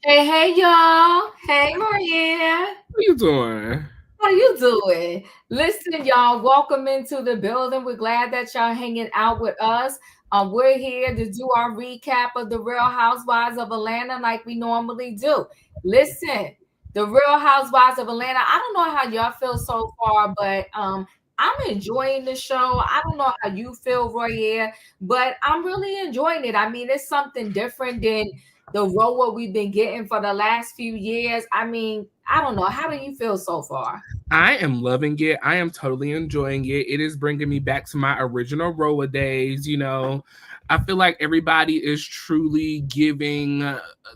Hey, y'all. Hey, Royaire. How you doing? How you doing? Listen, y'all, welcome into the building. We're glad that y'all hanging out with us. We're here to do our recap of the Real Housewives of Atlanta like we normally do. Listen, the Real Housewives of Atlanta, I don't know how y'all feel so far, but I'm enjoying the show. I don't know how you feel, Royaire, but I'm really enjoying it. I mean, it's something different than the role what we've been getting for the last few years. I mean, I don't know. How do you feel so far? I am loving it. I am totally enjoying it. It is bringing me back to my original Roa days. I feel like everybody is truly giving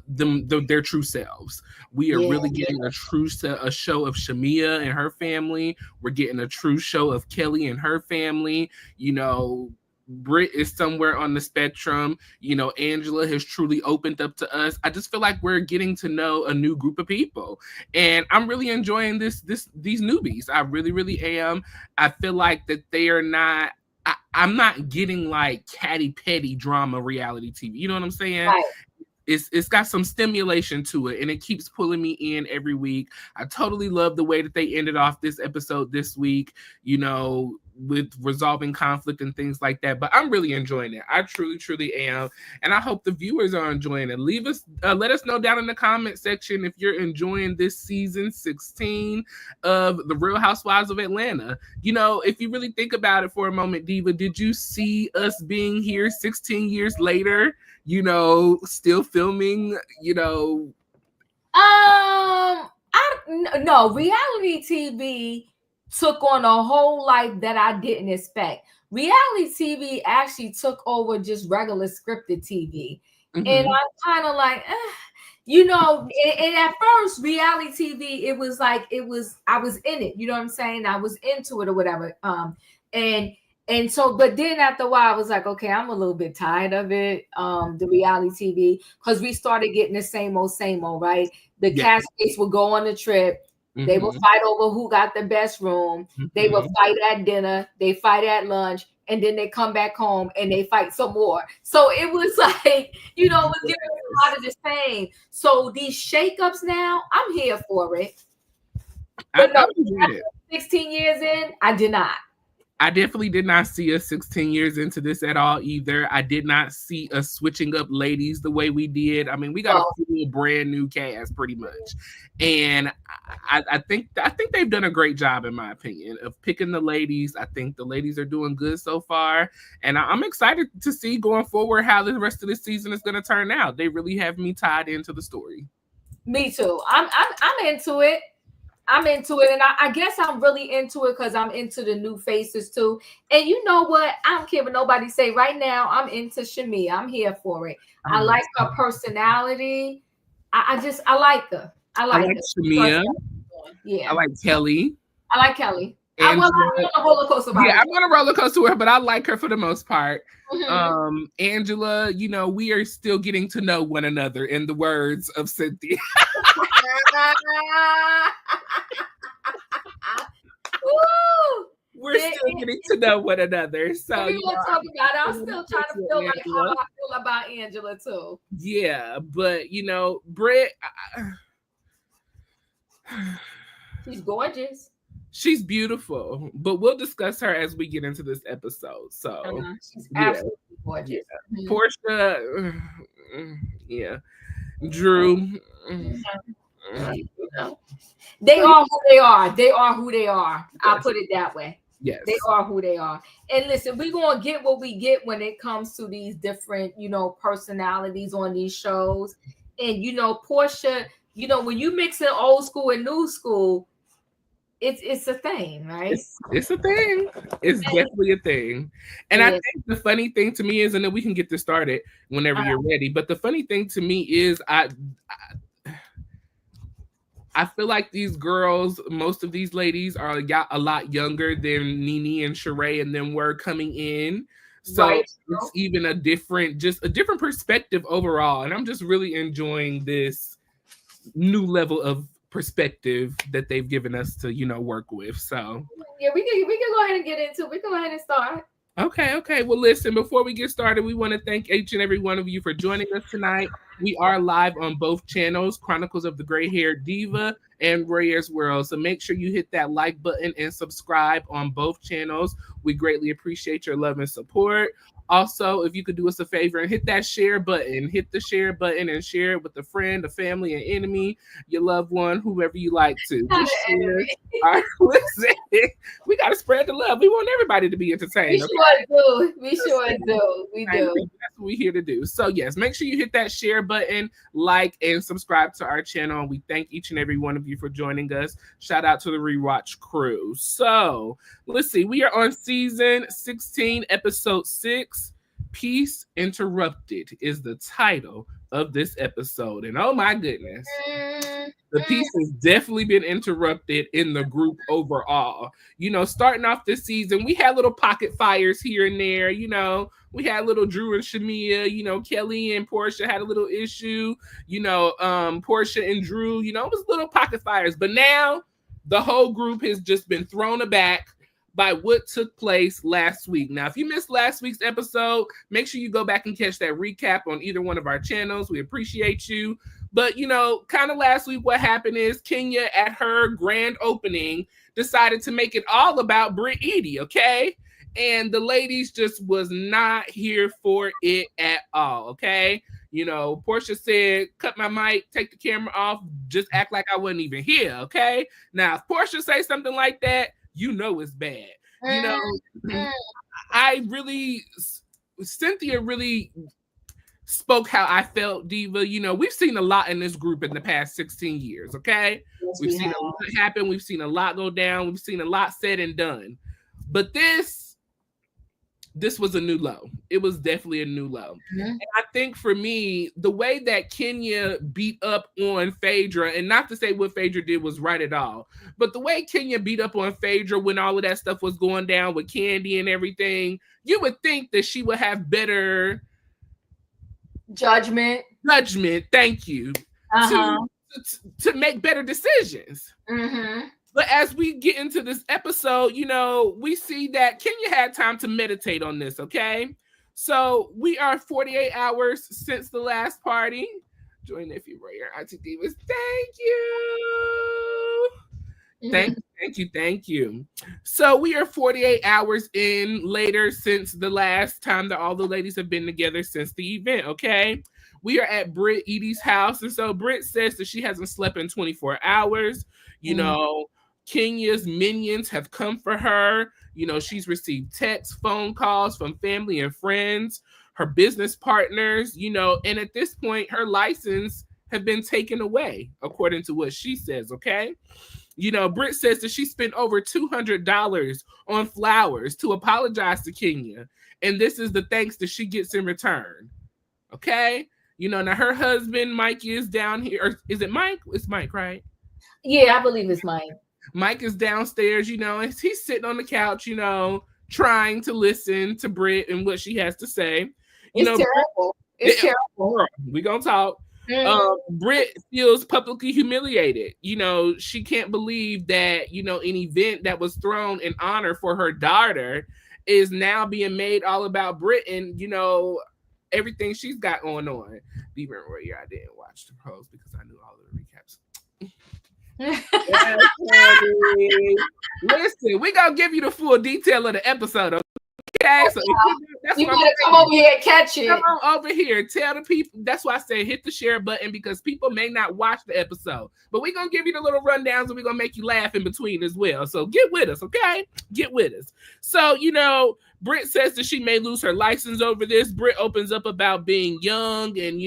their true selves. We are really getting a show of Shamia and her family. We're getting a true show of Kelli and her family. Brit is somewhere on the spectrum. Angela has truly opened up to us. I just feel like we're getting to know a new group of people, and I'm really enjoying these newbies. I really, really am. I feel like that they are not. I'm not getting like catty petty drama reality TV. You know what I'm saying? Right. It's got some stimulation to it, and it keeps pulling me in every week. I totally love the way that they ended off this episode this week, with resolving conflict and things like that. But I'm really enjoying it. I truly, truly am, and I hope the viewers are enjoying it. Let us know down in the comment section if you're enjoying this season 16 of the Real Housewives of Atlanta. If you really think about it for a moment, Diva, did you see us being here 16 years later? Still filming, No, reality TV took on a whole life that I didn't expect. Reality TV actually took over just regular scripted TV. Mm-hmm. And I'm kind of like, and at first, reality TV, it was like, I was in it, you know what I'm saying? I was into it or whatever. And so, but then after a while, I was like, okay, I'm a little bit tired of it, the reality TV, because we started getting the same old, right? The castmates would go on a trip. Mm-hmm. They would fight over who got the best room. Mm-hmm. They would fight at dinner. They fight at lunch. And then they come back home and they fight some more. So it was like, it was giving a lot of the same. So these shakeups now, I'm here for it. But no, 16 years in, I did not. I definitely did not see us 16 years into this at all either. I did not see us switching up ladies the way we did. I mean, we got a full brand new cast pretty much. And I think they've done a great job, in my opinion, of picking the ladies. I think the ladies are doing good so far. And I'm excited to see going forward how the rest of the season is going to turn out. They really have me tied into the story. Me too. I'm into it. I'm into it, and I guess I'm really into it because I'm into the new faces too. And you know what? I don't care what nobody say. Right now, I'm into Shamia. I'm here for it. I like her personality. I like her. I like her. Shamia. Yeah. I like Kelli. I like Kelli. I'm on a roller coaster. Yeah, I'm on a roller coaster with her, but I like her for the most part. Mm-hmm. Angela, we are still getting to know one another, in the words of Cynthia. We're still getting to know one another. So we will talk about it. I'm still trying to feel like how I feel about Angela too. Yeah, but Brit, she's gorgeous. She's beautiful, but we'll discuss her as we get into this episode. So she's absolutely gorgeous. Yeah. Porsha, yeah. Drew. They are who they are. They are who they are. I'll put it that way. Yes. They are who they are. And listen, we're going to get what we get when it comes to these different, personalities on these shows. And, Porsha, when you mix in old school and new school, it's a thing, right? It's a thing. It's definitely a thing. And It I is. think the funny thing to me is, and then we can get this started whenever Uh, you're ready. But the funny thing to me is, I feel like these girls, most of these ladies are a lot younger than Nene and Sheree and them were coming in. So right. it's even just a different perspective overall. And I'm just really enjoying this new level of perspective that they've given us to, work with. So Yeah, we can go ahead and get into it. We can go ahead and start. Okay. Well, listen, before we get started, we want to thank each and every one of you for joining us tonight. We are live on both channels, Chronicles of the Gray Haired Diva and Royaire's World. So make sure you hit that like button and subscribe on both channels. We greatly appreciate your love and support. Also, if you could do us a favor and hit that share button, hit the share button and share it with a friend, a family, an enemy, your loved one, whoever you like to. Not Just an share. enemy. All right, listen, we got to spread the love. We want everybody to be We entertained. Okay? sure do. We sure do. We That's do. what we're here to do. So, yes, make sure you hit that share button, like, and subscribe to our channel. We thank each and every one of you for joining us. Shout out to the Rewatch crew. So, let's see. We are on season 16, episode 6. Peace Interrupted is the title of this episode. And oh my goodness. The peace has definitely been interrupted in the group overall. Starting off this season, we had little pocket fires here and there. We had little Drew and Shamia. Kelli and Porsha had a little issue. Porsha and Drew. It was little pocket fires. But now the whole group has just been thrown aback by what took place last week. Now, if you missed last week's episode, make sure you go back and catch that recap on either one of our channels. We appreciate you. But, kind of last week, what happened is Kenya at her grand opening decided to make it all about Brit Edie, okay? And the ladies just was not here for it at all, okay? Porsha said, cut my mic, take the camera off, just act like I wasn't even here, okay? Now, if Porsha say something like that, it's bad. Cynthia really spoke how I felt, Diva. We've seen a lot in this group in the past 16 years, okay? Yes, We've seen a lot happen. We've seen a lot go down. We've seen a lot said and done. But this was a new low. It was definitely a new low. Mm-hmm. And I think for me, the way that Kenya beat up on Phaedra, and not to say what Phaedra did was right at all, but the way Kenya beat up on Phaedra when all of that stuff was going down with Candy and everything, you would think that she would have better judgment. Thank you. To make better decisions. Mm-hmm. But as we get into this episode, we see that Kenya had time to meditate on this, okay? So we are 48 hours since the last party. Join nephew Royaire, Auntie Divas. Thank you. Thank you. So we are 48 hours in later since the last time that all the ladies have been together since the event, okay? We are at Brit Edie's house. And so Brit says that she hasn't slept in 24 hours. Kenya's minions have come for her. She's received texts, phone calls from family and friends, her business partners, and at this point, her license have been taken away, according to what she says, okay? Brit says that she spent over $200 on flowers to apologize to Kenya, and this is the thanks that she gets in return, okay? Now her husband, Mike, is down here. Or is it Mike? It's Mike, right? Yeah, I believe it's Mike. Mike is downstairs, and he's sitting on the couch, trying to listen to Brit and what she has to say. It's terrible. It's terrible. We're going to talk. Brit feels publicly humiliated. She can't believe that, an event that was thrown in honor for her daughter is now being made all about Brit and, everything she's got going on. Even Royaire, I didn't watch the pros because I knew all of the recaps. Listen, we're gonna give you the full detail of the episode, okay? So you better come over here and catch it. Come on over here, tell the people. That's why I say hit the share button, because people may not watch the episode, but we're gonna give you the little rundowns and we're gonna make you laugh in between as well. So get with us, okay? Get with us. So Brit says that she may lose her license over this. Brit opens up about being young and,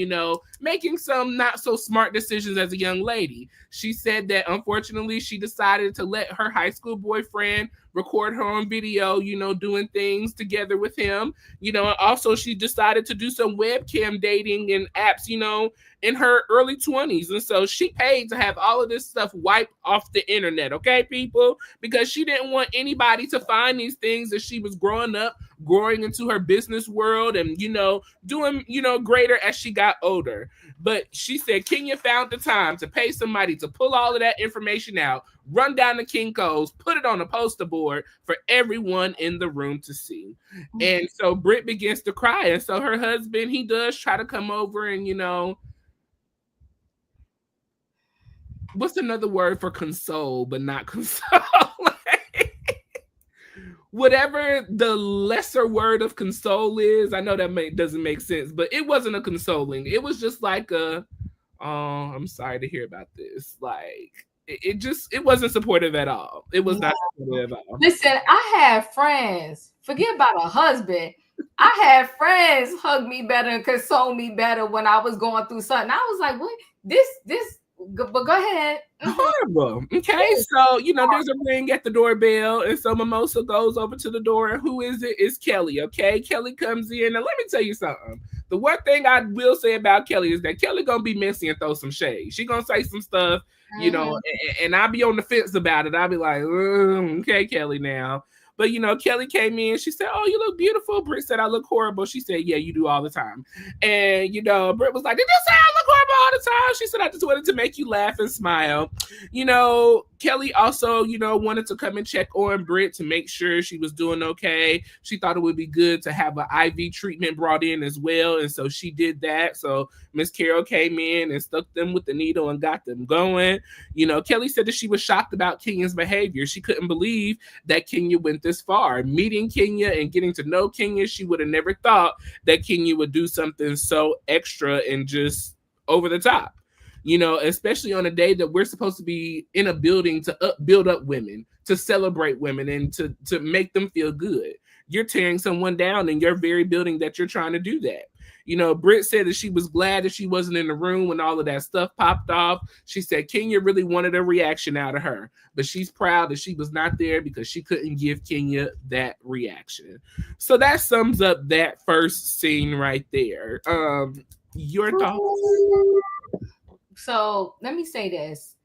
making some not so smart decisions as a young lady. She said that unfortunately she decided to let her high school boyfriend record her on video, doing things together with him. And also she decided to do some webcam dating and apps, in her early 20s. And so she paid to have all of this stuff wiped off the internet, okay, people? Because she didn't want anybody to find these things as she was growing up, growing into her business world and, doing, greater as she got older. But she said Kenya found the time to pay somebody to pull all of that information out, run down the Kinko's, put it on a poster board for everyone in the room to see. And so Brit begins to cry. And so her husband, he does try to come over and, what's another word for console, but not console? Whatever the lesser word of console is, I know that doesn't make sense, but it wasn't a consoling. It was just like I'm sorry to hear about this. Like, it wasn't supportive at all. It was not supportive at all. Listen, I have friends, forget about a husband. I had friends hug me better and console me better when I was going through something. I was like, what? This, but go ahead. Horrible. Okay, so there's a ring at the doorbell, and so Mimosa goes over to the door, and who is it? It's Kelli. Okay, Kelli comes in, and let me tell you something. The one thing I will say about Kelli is that Kelli gonna be messy and throw some shade. She gonna say some stuff, and I'll be on the fence about it. I'll be like, okay, Kelli now. But, Kelli came in. She said, oh, you look beautiful. Brit said, I look horrible. She said, yeah, you do all the time. And, Brit was like, did you say I look horrible all the time? She said, I just wanted to make you laugh and smile. Kelli also, wanted to come and check on Brit to make sure she was doing okay. She thought it would be good to have an IV treatment brought in as well. And so she did that. So Miss Carol came in and stuck them with the needle and got them going. Kelli said that she was shocked about Kenya's behavior. She couldn't believe that Kenya went this far. Meeting Kenya and getting to know Kenya, she would have never thought that Kenya would do something so extra and just over the top. Especially on a day that we're supposed to be in a building to build up women, to celebrate women, and to make them feel good. You're tearing someone down in your very building that you're trying to do that. Brit said that she was glad that she wasn't in the room when all of that stuff popped off. She said Kenya really wanted a reaction out of her, but she's proud that she was not there because she couldn't give Kenya that reaction. So that sums up that first scene right there. Your thoughts? So let me say this.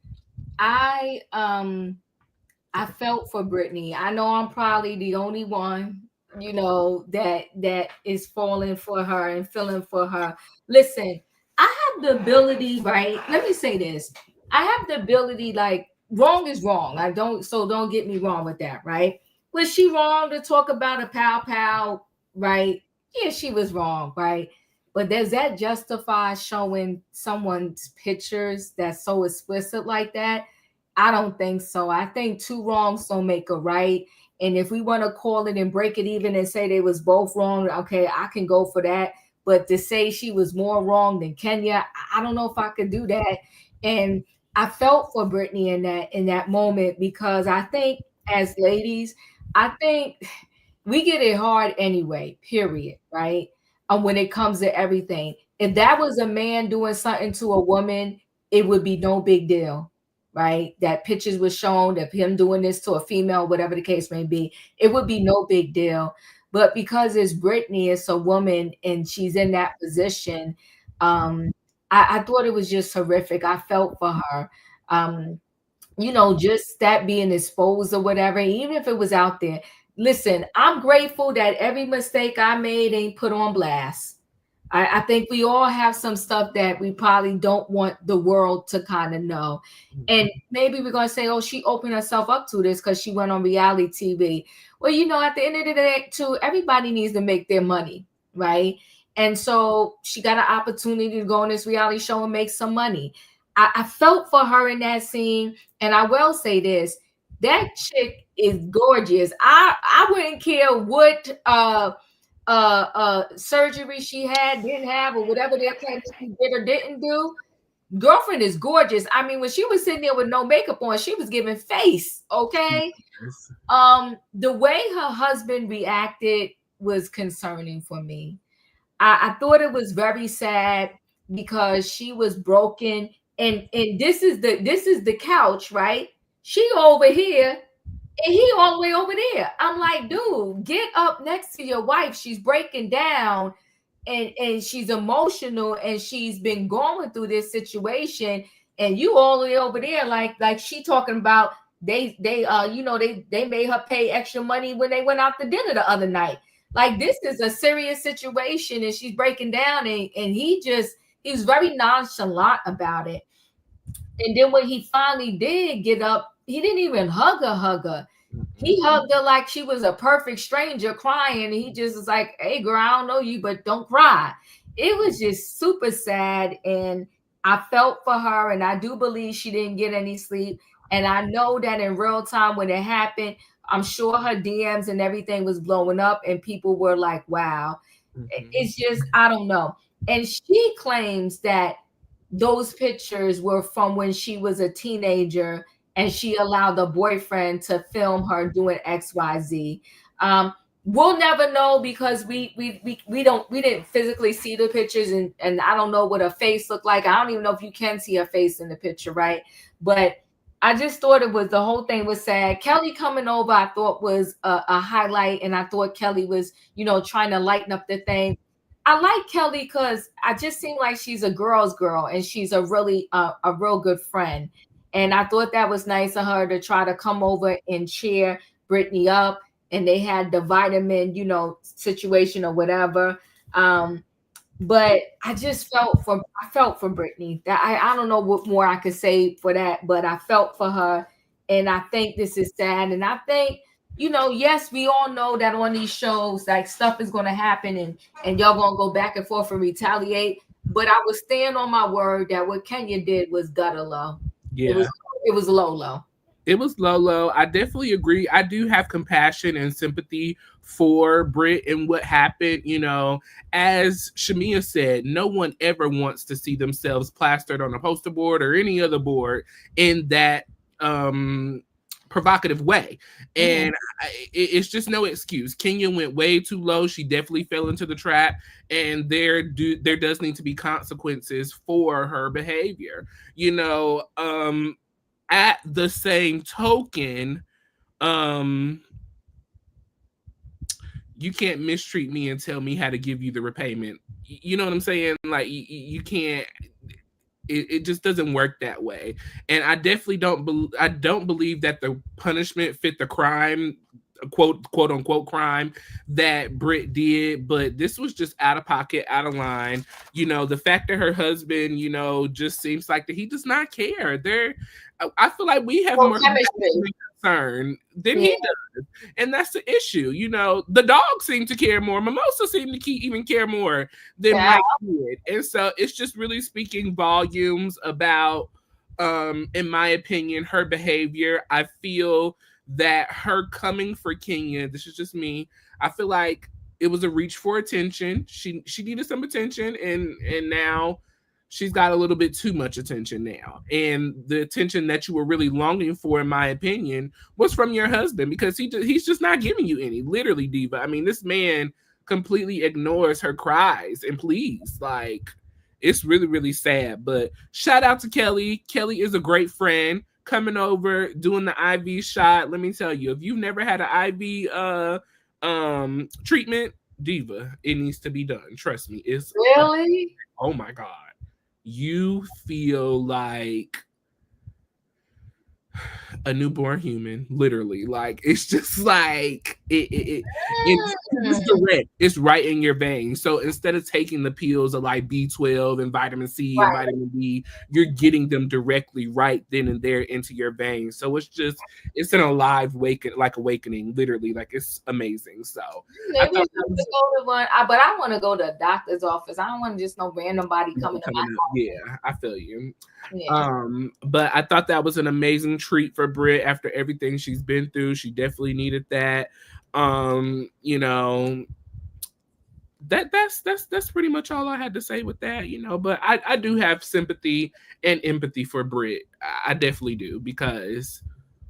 I felt for Brittany. I know I'm probably the only one, that is falling for her and feeling for her. Listen, I have the ability, right? Let me say this. I have the ability, like, wrong is wrong. Don't get me wrong with that, right? Was she wrong to talk about a pal, right? Yeah, she was wrong, right? But does that justify showing someone's pictures that's so explicit like that? I don't think so. I think two wrongs don't make a right. And if we want to call it and break it even and say they was both wrong, okay, I can go for that. But to say she was more wrong than Kenya, I don't know if I could do that. And I felt for Brittany in that moment, because I think as ladies, I think we get it hard anyway, period, right? When it comes to everything. If that was a man doing something to a woman, it would be no big deal, right? That pictures was shown of him doing this to a female, whatever the case may be, it would be no big deal. But because it's Brittany, it's a woman, and she's in that position, I thought it was just horrific. I felt for her. Just that being exposed or whatever, even if it was out there. Listen, I'm grateful that every mistake I made ain't put on blast. I think we all have some stuff that we probably don't want the world to kind of know. And maybe we're going to say, oh, she opened herself up to this because she went on reality TV. Well, at the end of the day, too, everybody needs to make their money, right? And so she got an opportunity to go on this reality show and make some money. I felt for her in that scene. And I will say this, that chick is gorgeous. I wouldn't care what surgery she didn't have, or whatever they're claiming she did or didn't do. Girlfriend is gorgeous. I mean, when she was sitting there with no makeup on, she was giving face. Okay. The way her husband reacted, was concerning for me. I thought it was very sad because she was broken, and this is the couch, right? She over here and he all the way over there. I'm like, dude, get up next to your wife. She's breaking down and she's emotional and she's been going through this situation, and you all the way over there like she talking about they made her pay extra money when they went out to dinner the other night. Like, this is a serious situation and she's breaking down, and he was very nonchalant about it. And then when he finally did get up, he didn't even hug her. He hugged her like she was a perfect stranger crying. And he just was like, hey, girl, I don't know you, but don't cry. It was just super sad. And I felt for her. And I do believe she didn't get any sleep. And I know that in real time when it happened, I'm sure her DMs and everything was blowing up. And people were like, wow. It's just, I don't know. And she claims that those pictures were from when she was a teenager and she allowed the boyfriend to film her doing XYZ. We'll never know because we didn't physically see the pictures, and I don't know what her face looked like. I don't even know if you can see her face in the picture, right? But I just thought the whole thing was sad. Kelli coming over, I thought was a highlight, and I thought Kelli was, trying to lighten up the thing. I like Kelli because I just seem like she's a girl's girl and she's a real good friend. And I thought that was nice of her to try to come over and cheer Brittany up. And they had the vitamin, situation or whatever. But I felt for Brittany. I don't know what more I could say for that, but I felt for her. And I think this is sad. And I think, yes, we all know that on these shows, like, stuff is going to happen and y'all going to go back and forth and retaliate. But I was staying on my word that what Kenya did was gutter low. Yeah. It was low. It was low. I definitely agree. I do have compassion and sympathy for Brit and what happened. As Shamia said, no one ever wants to see themselves plastered on a poster board or any other board in that provocative way. And it's just no excuse. Kenya went way too low. She definitely fell into the trap, and there does need to be consequences for her behavior. At the same token, you can't mistreat me and tell me how to give you the repayment. You know what I'm saying? Like, you can't. It just doesn't work that way. And I definitely don't believe that the punishment fit the crime, quote unquote crime that Brit did. But this was just out of pocket, out of line. The fact that her husband, just seems like that he does not care. I feel like we have more concern than he does, and that's the issue. The dogs seem to care more. Mimosa seemed to even care more than Mike did, and so it's just really speaking volumes about, in my opinion, her behavior. I feel that her coming for Kenya, this is just me, I feel like it was a reach for attention. She needed some attention, and now she's got a little bit too much attention now. And the attention that you were really longing for, in my opinion, was from your husband, because he's just not giving you any. Literally, Diva. I mean, this man completely ignores her cries and pleas. Like, it's really, really sad. But shout out to Kelli. Kelli is a great friend. Coming over, doing the IV shot. Let me tell you, if you've never had an IV treatment, Diva, it needs to be done. Trust me. It's really, oh my God. You feel like a newborn human, literally. Like, it's just like it's direct. It's right in your veins. So instead of taking the pills of like B12 and vitamin C and vitamin D, you're getting them directly right then and there into your veins. So it's an alive awakening, literally. Like, it's amazing. So maybe I to go to one, but I want to go to a doctor's office. I don't want just no random body coming to my house. Yeah, I feel you. Yeah. But I thought that was an amazing treat for Brit after everything she's been through. She definitely needed that. That's pretty much all I had to say with that, but I do have sympathy and empathy for Brit. I definitely do, because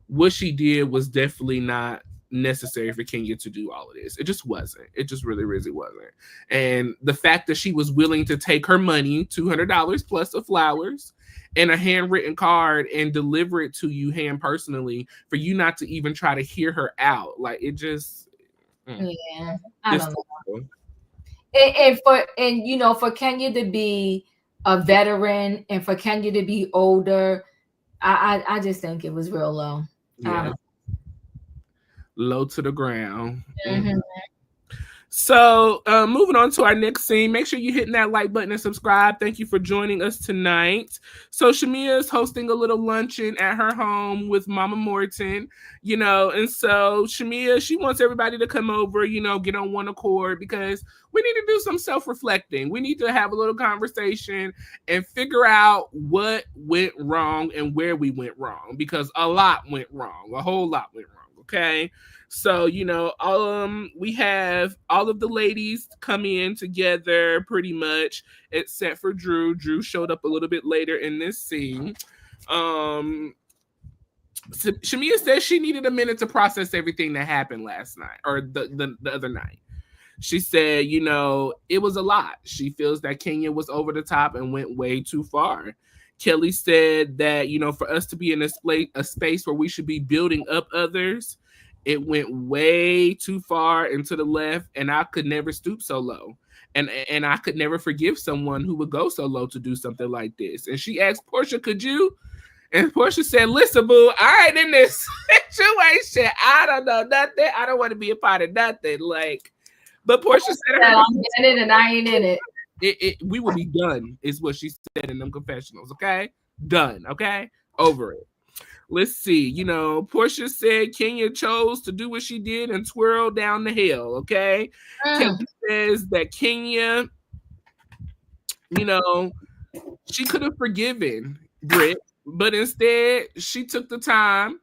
what she did was definitely not necessary for Kenya to do all of this. It just wasn't. It just really, really wasn't. And the fact that she was willing to take her money, $200 plus of flowers, and a handwritten card and deliver it to you hand personally for you not to even try to hear her out. Like it just Yeah, I don't know. cool. And for Kenya to be a veteran and for Kenya to be older, I just think it was real low. Yeah. Low to the ground. Mm-hmm. So, moving on to our next scene, make sure you're hitting that like button and subscribe. Thank you for joining us tonight. So, Shamia is hosting a little luncheon at her home with Mama Morton, and so Shamia, she wants everybody to come over, get on one accord because we need to do some self-reflecting. We need to have a little conversation and figure out what went wrong and where we went wrong because a lot went wrong, a whole lot went wrong, okay? So, we have all of the ladies come in together pretty much, except for Drew. Drew showed up a little bit later in this scene. Shamia says she needed a minute to process everything that happened last night or the other night. She said, it was a lot. She feels that Kenya was over the top and went way too far. Kelli said that, for us to be in a space where we should be building up others, it went way too far and to the left, and I could never stoop so low. And I could never forgive someone who would go so low to do something like this. And she asked Porsha, could you? And Porsha said, listen, boo, I ain't in this situation. I don't know nothing. I don't want to be a part of nothing. But Porsha said, I'm in it and I ain't in it. We will be done, is what she said in them confessionals, okay? Done, okay? Over it. Let's see. Porsha said Kenya chose to do what she did and twirl down the hill. Okay. Kelli says that Kenya, she could have forgiven Brit, but instead she took the time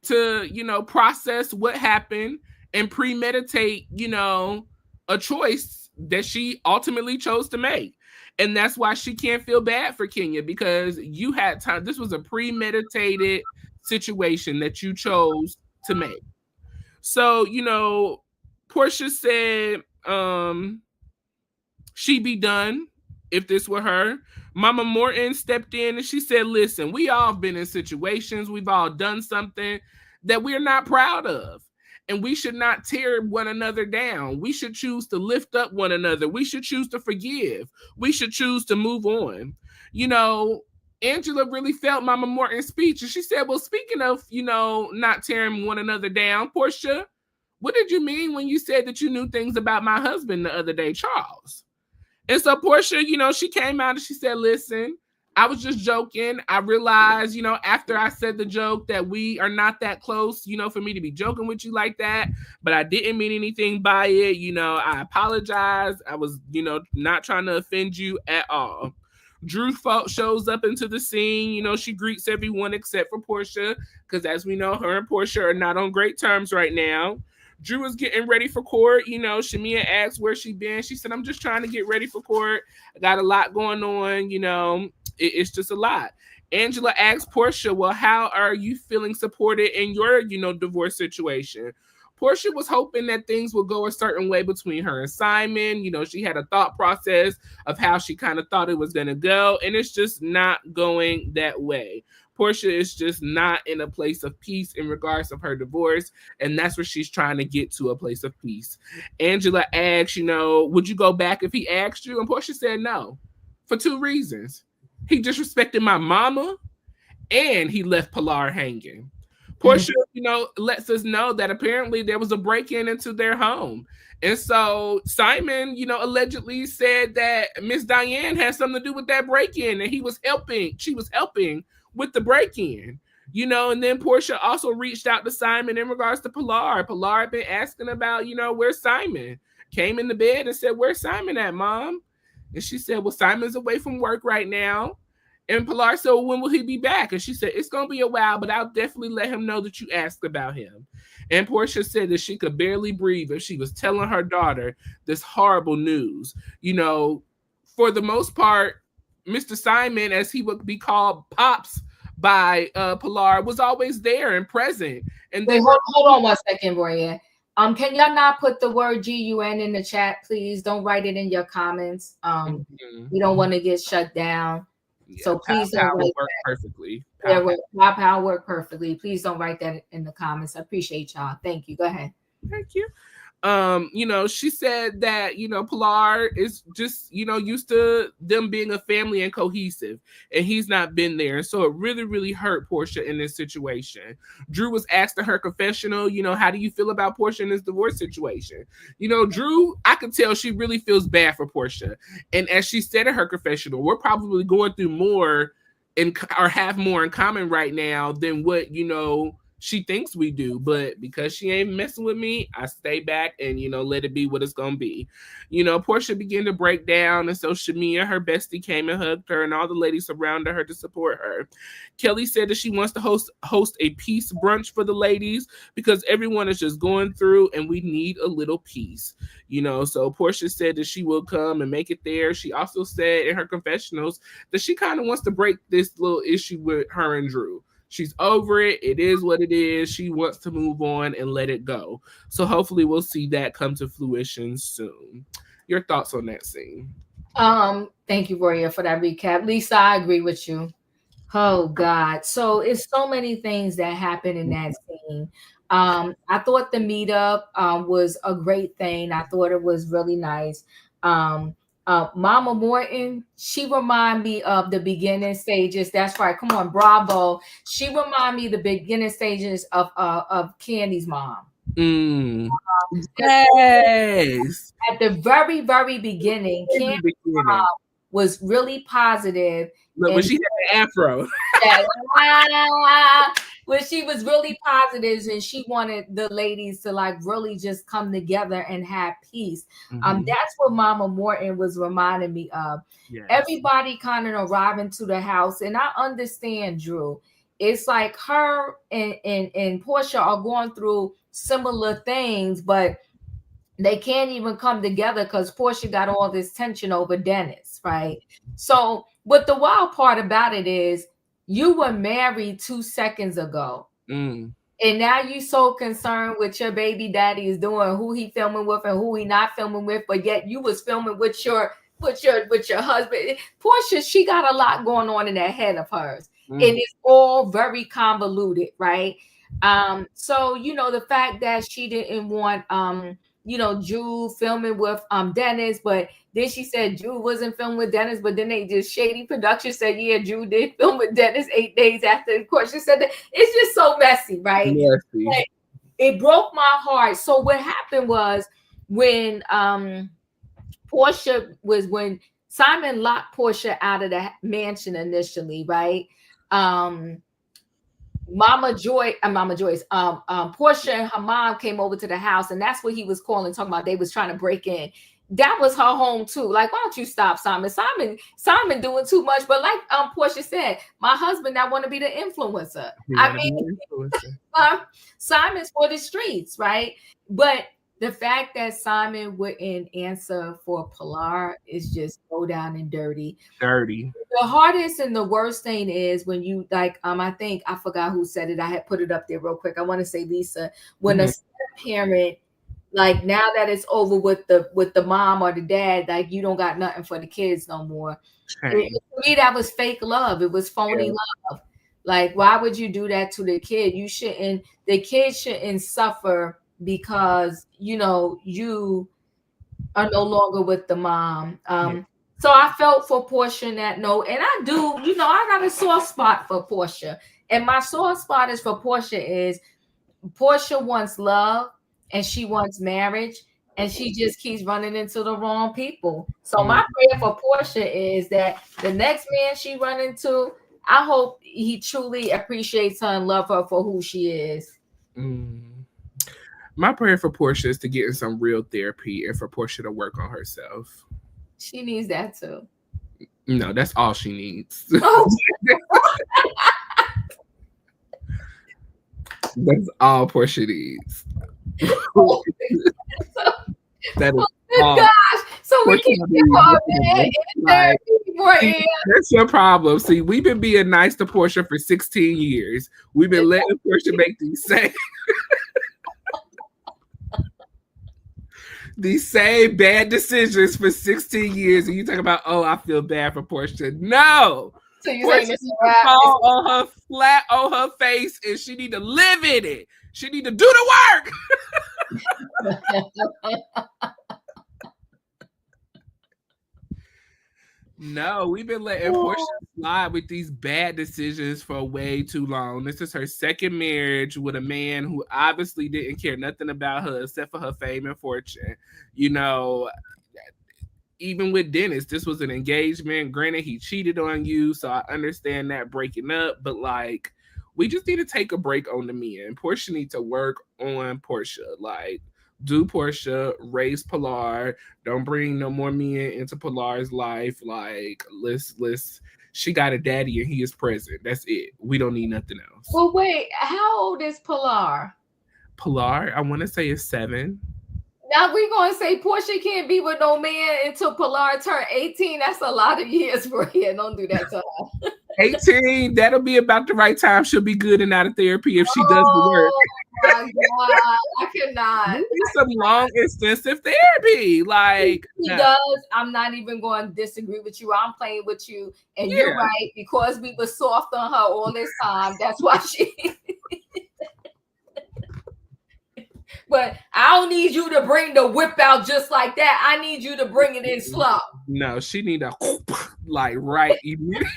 to, process what happened and premeditate, a choice that she ultimately chose to make. And that's why she can't feel bad for Kenya because you had time. This was a premeditated situation that you chose to make. So, Porsha said she'd be done if this were her. Mama Morton stepped in and she said, listen, we all been in situations. We've all done something that we're not proud of. And we should not tear one another down. We should choose to lift up one another. We should choose to forgive. We should choose to move on. Angela really felt Mama Morton's speech. And she said, well, speaking of, not tearing one another down, Porsha, what did you mean when you said that you knew things about my husband the other day, Charles? And so Porsha, she came out and she said, listen, I was just joking. I realized, after I said the joke that we are not that close, for me to be joking with you like that, but I didn't mean anything by it. I apologize. I was, not trying to offend you at all. Drew shows up into the scene. She greets everyone except for Porsha because as we know, her and Porsha are not on great terms right now. Drew is getting ready for court. Shamia asked where she been. She said, I'm just trying to get ready for court. I got a lot going on. It's just a lot. Angela asked Porsha, well, how are you feeling supported in your, divorce situation? Porsha was hoping that things would go a certain way between her and Simon. She had a thought process of how she kind of thought it was going to go, and it's just not going that way. Porsha is just not in a place of peace in regards of her divorce, and that's where she's trying to get to a place of peace. Angela asked, would you go back if he asked you? And Porsha said no, for two reasons. He disrespected my mama, and he left Pilar hanging. Porsha, lets us know that apparently there was a break-in into their home. And so Simon, allegedly said that Miss Diane had something to do with that break-in, and she was helping with the break-in. And then Porsha also reached out to Simon in regards to Pilar. Pilar had been asking about, where's Simon? Came in the bed and said, where's Simon at, Mom? And she said, well, Simon's away from work right now. And Pilar said, well, when will he be back? And she said, it's going to be a while, but I'll definitely let him know that you asked about him. And Porsha said that she could barely breathe if she was telling her daughter this horrible news. For the most part, Mr. Simon, as he would be called Pops by Pilar, was always there and present. And Wait, they were hold on 1 second, Royaire. Can y'all not put the word GUN in the chat, please? Don't write it in your comments. We don't want to get shut down. Yeah, So please don't pow write work that. perfectly. Yeah, my power work perfectly. Please don't write that in the comments. I appreciate y'all. Thank you. Go ahead. Thank you. She said that, Pilar is just, used to them being a family and cohesive, and he's not been there. So it really, really hurt Porsha in this situation. Drew was asked in her confessional, how do you feel about Porsha in this divorce situation? Drew, I could tell she really feels bad for Porsha. And as she said in her confessional, we're probably going through more or have more in common right now than what, she thinks we do, but because she ain't messing with me, I stay back and let it be what it's gonna be. Porsha began to break down, and so Shamia, her bestie, came and hugged her, and all the ladies surrounded her to support her. Kelli said that she wants to host a peace brunch for the ladies because everyone is just going through, and we need a little peace. So Porsha said that she will come and make it there. She also said in her confessionals that she kind of wants to break this little issue with her and Drew. She's over it. It is what it is. She wants to move on and let it go. So hopefully we'll see that come to fruition soon. Your thoughts on that scene? Thank you, Royaire, for that recap. Lisa, I agree with you. Oh God. So it's so many things that happen in that scene. I thought the meetup was a great thing. I thought it was really nice. Mama Morton, she remind me of the beginning stages. That's right. Come on, bravo. She remind me of the beginning stages of Candy's mom. Yes. At the very, very beginning, Candy's mom was really positive. Look, when she had an afro. When she was really positive and she wanted the ladies to like really just come together and have peace. That's what Mama Morton was reminding me of. Yes. Everybody kind of arriving to the house, and I understand, Drew. It's like her and Porsha are going through similar things, but they can't even come together because Porsha got all this tension over Dennis, right? So, but the wild part about it is you were married 2 seconds ago. And now you so concerned with your baby daddy is doing, who he filming with and who he not filming with, but yet you was filming with your husband. Porsha, she got a lot going on in that head of hers. And it's all very convoluted, right? So the fact that she didn't want Drew filming with Dennis, but then she said Drew wasn't filming with Dennis, but then they just shady production said, yeah, Drew did film with Dennis 8 days after the court. She said that it's just so messy, right? Messy. It broke my heart. So what happened was when when Simon locked Porsha out of the mansion initially, right? Porsha and her mom came over to the house, and that's what he was calling, talking about they was trying to break in. That was her home too. Like, why don't you stop, Simon? Simon doing too much. But like Porsha said, my husband, I want to be the influencer. Simon's for the streets, right? But the fact that Simon wouldn't answer for Pilar is just go down and dirty. The hardest and the worst thing is when you I think I forgot who said it. I had put it up there real quick. I want to say Lisa, when a parent, like now that it's over with the mom or the dad, like you don't got nothing for the kids no more. For me, that was fake love. It was phony love. Like, why would you do that to the kid? The kid shouldn't suffer because you are no longer with the mom. So I felt for Porsha in that note, and I do, I got a soft spot for Porsha, and my soft spot is for Porsha is Porsha wants love and she wants marriage, and she just keeps running into the wrong people. So my prayer for Porsha is that the next man she run into, I hope he truly appreciates her and love her for who she is. My prayer for Porsha is to get in some real therapy and for Porsha to work on herself. She needs that too. No, that's all she needs. That's all Porsha needs. That is Oh, Gosh, so we Porsche can't gonna give be her a man miserable. in Like, therapy for see, air. that's your problem. See, we've been being nice to Porsche for 16 years. We've been letting Porsche make these same bad decisions for 16 years. And you talk about, oh, I feel bad for Porsche. No. So you saying Porsche this is needs a to wrap? fall on her flat on her face and she need to live in it. She need to do the work. No, we've been letting Porsche slide with these bad decisions for way too long. This is her second marriage with a man who obviously didn't care nothing about her except for her fame and fortune. You know, even with Dennis, this was an engagement. Granted, he cheated on you, so I understand that breaking up, but like, we just need to take a break on the men. Portia need to work on Portia. Like, do Portia, raise Pilar. Don't bring no more men into Pilar's life. Like, let's. She got a daddy and he is present. That's it. We don't need nothing else. Well, wait. How old is Pilar? Pilar, I want to say is 7. Now we gonna say Portia can't be with no man until Pilar turn 18. That's a lot of years for here. Don't do that to her. 18, that'll be about the right time. She'll be good and out of therapy if she does the work. Oh my God, I cannot. We need some long, extensive therapy. Like, He no. does. I'm not even going to disagree with you. I'm playing with you, and you're right, because we were soft on her all this time. That's why she. But I don't need you to bring the whip out just like that. I need you to bring it in slow. No, she need a like right immediately.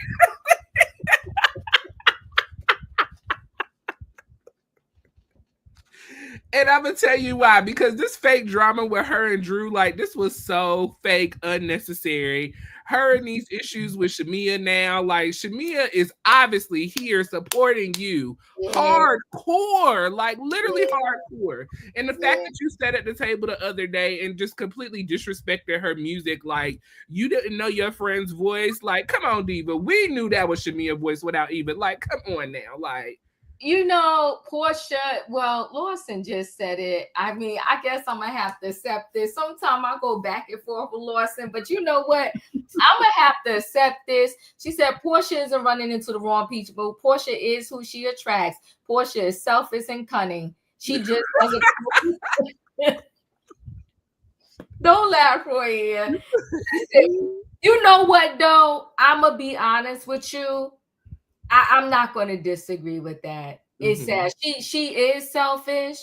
And I'm gonna tell you why. Because this fake drama with her and Drew, like, this was so fake, unnecessary. Her and these issues with Shamia now, like, Shamia is obviously here supporting you hardcore, like literally hardcore. And the fact that you sat at the table the other day and just completely disrespected her music, like you didn't know your friend's voice. Like, come on, Diva. We knew that was Shamia's voice without even, like, come on now, like. You know, Porsha, well, Lawson just said it. I mean, I guess I'm going to have to accept this. Sometimes I go back and forth with Lawson, but you know what? I'm going to have to accept this. She said Porsha isn't running into the wrong people. Porsha is who she attracts. Porsha is selfish and cunning. She just doesn't. Don't laugh, Royaire. You know what, though? I'm going to be honest with you. I'm not going to disagree with that. It's sad. She is selfish,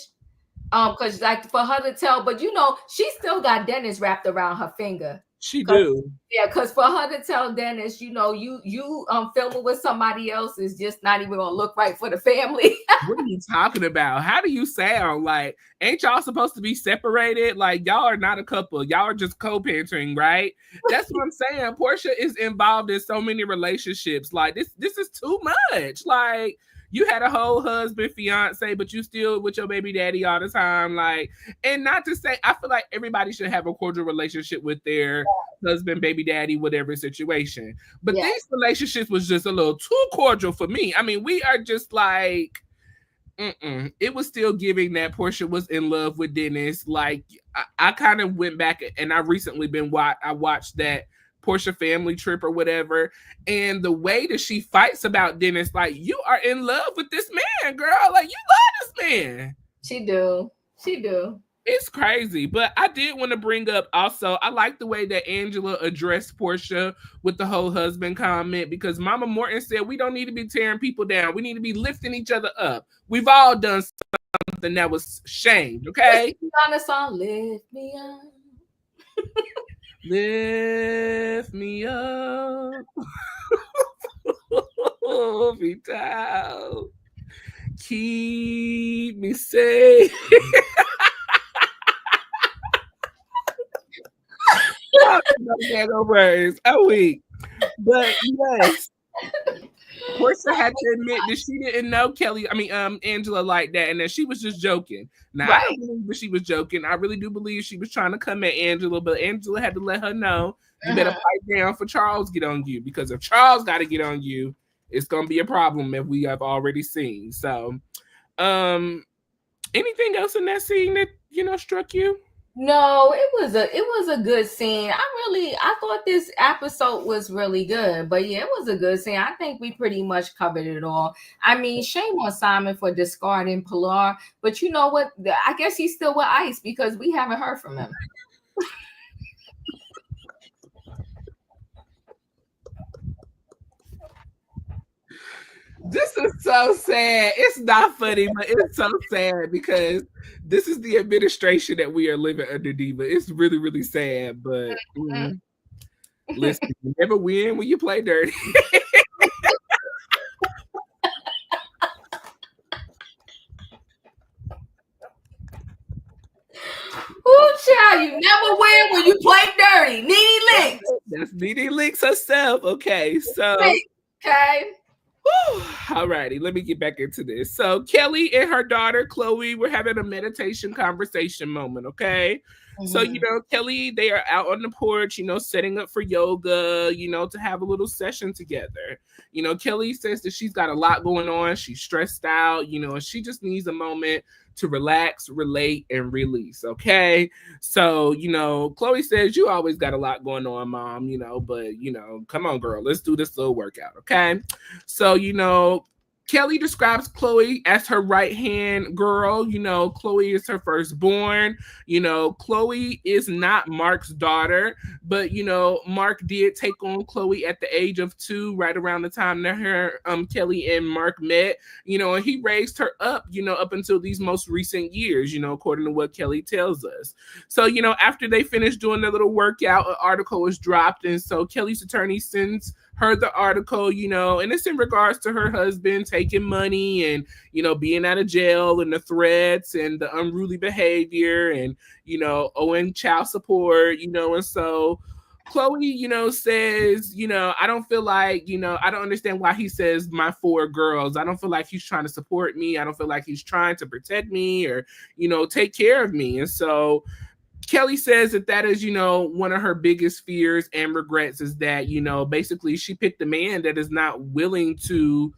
because like for her to tell, but you know, she still got Dennis wrapped around her finger. She do. Yeah, because for her to tell Dennis, you know, you filming with somebody else is just not even gonna look right for the family. What are you talking about? How do you sound? Like, ain't y'all supposed to be separated? Like, y'all are not a couple. Y'all are just co-parenting, right? That's what I'm saying. Porsha is involved in so many relationships. Like, this is too much. Like, you had a whole husband, fiance, but you still with your baby daddy all the time. Like, and not to say, I feel like everybody should have a cordial relationship with their husband, baby daddy, whatever situation. But these relationships was just a little too cordial for me. I mean, we are just like, it was still giving that Porsha was in love with Dennis. Like, I kind of went back and I recently I watched that Porsha family trip or whatever, and the way that she fights about Dennis, like, you are in love with this man, girl. Like, you love this man. She do. It's crazy. But I did want to bring up also, I like the way that Angela addressed Porsha with the whole husband comment, because Mama Morton said we don't need to be tearing people down. We need to be lifting each other up. We've all done something that was shamed, okay? On a song, lift me up. Lift me up. Hold me down. Keep me safe. No words. A week. But yes. Porsha had to admit that she didn't know Angela like that, and that she was just joking. Now, I don't believe that she was joking. I really do believe she was trying to come at Angela, but Angela had to let her know, you better fight down for Charles get on you, because if Charles got to get on you, it's going to be a problem, if we have already seen. So, anything else in that scene that, struck you? No, it was a good scene. I thought this episode was really good. But yeah, it was a good scene. I think we pretty much covered it all. I mean, shame on Simon for discarding Pilar, but you know what? I guess he's still with Ice because we haven't heard from him. This is so sad. It's not funny, but it's so sad because this is the administration that we are living under, Diva. It's really, really sad. But listen, you never win when you play dirty. Ooh, child, you never win when you play dirty. Needy Links. That's Nene Links herself. Okay, so Okay. alrighty, let me get back into this. So Kelli and her daughter Chloe were having a meditation conversation moment. Okay, so Mhm. Kelli, they are out on the porch, setting up for yoga, to have a little session together. Kelli says that she's got a lot going on. She's stressed out, and she just needs a moment to relax, relate, and release. Okay. So, Chloe says, you always got a lot going on, mom, but, come on, girl, let's do this little workout. Okay. So, Kelli describes Chloe as her right hand girl. Chloe is her firstborn. Chloe is not Mark's daughter, but Mark did take on Chloe at the age of 2, right around the time that Kelli and Mark met. And he raised her up, up until these most recent years, according to what Kelli tells us. So, after they finished doing their little workout, an article was dropped, and so Kelli's attorney sends her the article, and it's in regards to her husband taking money and, being out of jail and the threats and the unruly behavior and, owing child support, and so Chloe, says, I don't feel like, I don't understand why he says my 4 girls. I don't feel like he's trying to support me. I don't feel like he's trying to protect me or, take care of me. And so Kelli says that is, one of her biggest fears and regrets is that, basically she picked a man that is not willing to,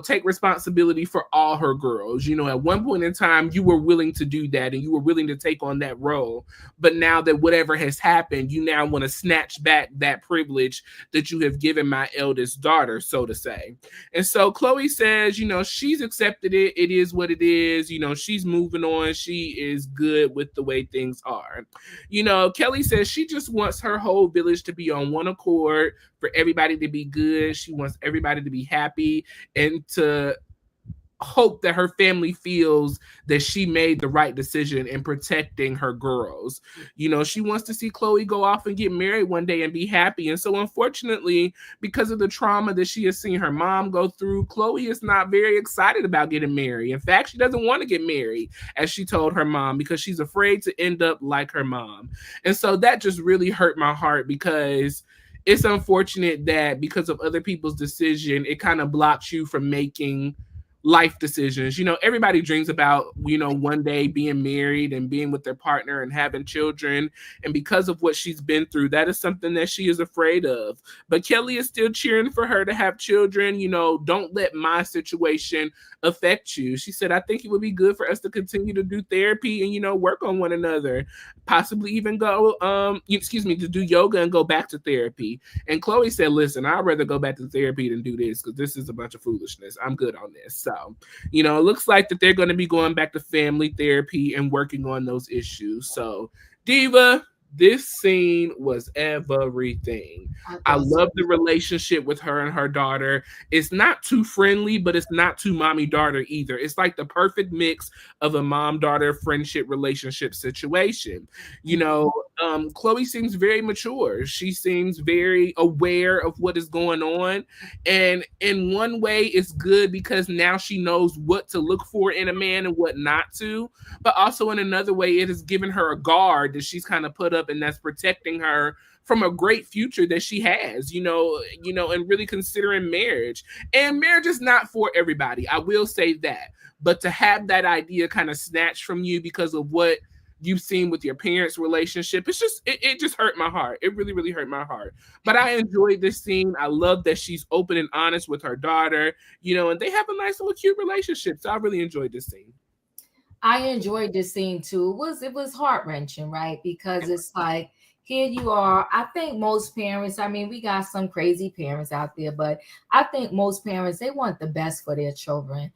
take responsibility for all her girls. At one point in time, you were willing to do that and you were willing to take on that role. But now that whatever has happened, you now want to snatch back that privilege that you have given my eldest daughter, so to say. And so Chloe says, she's accepted it. It is what it is. She's moving on. She is good with the way things are. Kelli says she just wants her whole village to be on one accord, for everybody to be good. She wants everybody to be happy and to hope that her family feels that she made the right decision in protecting her girls. She wants to see Chloe go off and get married one day and be happy. And so, unfortunately, because of the trauma that she has seen her mom go through, Chloe is not very excited about getting married. In fact, she doesn't want to get married, as she told her mom, because she's afraid to end up like her mom. And so that just really hurt my heart because it's unfortunate that because of other people's decision, it kind of blocks you from making life decisions. Everybody dreams about, one day being married and being with their partner and having children. And because of what she's been through, that is something that she is afraid of. But Kelli is still cheering for her to have children. Don't let my situation affect you. She said, I think it would be good for us to continue to do therapy and, work on one another, possibly even go, to do yoga and go back to therapy. And Chloe said, listen, I'd rather go back to therapy than do this because this is a bunch of foolishness. I'm good on this. So, it looks like that they're going to be going back to family therapy and working on those issues. So, Diva, this scene was everything. I love the relationship with her and her daughter. It's not too friendly, but it's not too mommy daughter either. It's like the perfect mix of a mom daughter friendship relationship situation. Chloe seems very mature. She seems very aware of what is going on. And in one way, it's good because now she knows what to look for in a man and what not to. But also in another way, it has given her a guard that she's kind of put up and that's protecting her from a great future that she has, and really considering marriage. And marriage is not for everybody. I will say that. But to have that idea kind of snatched from you because of what you've seen with your parents' relationship, it just hurt my heart. It really, really hurt my heart. But I enjoyed this scene. I love that she's open and honest with her daughter, and they have a nice little cute relationship. So I really enjoyed this scene. I enjoyed this scene too. It was heart wrenching, right? Because it's like here you are. I think most parents, I mean, we got some crazy parents out there, but I think most parents they want the best for their children.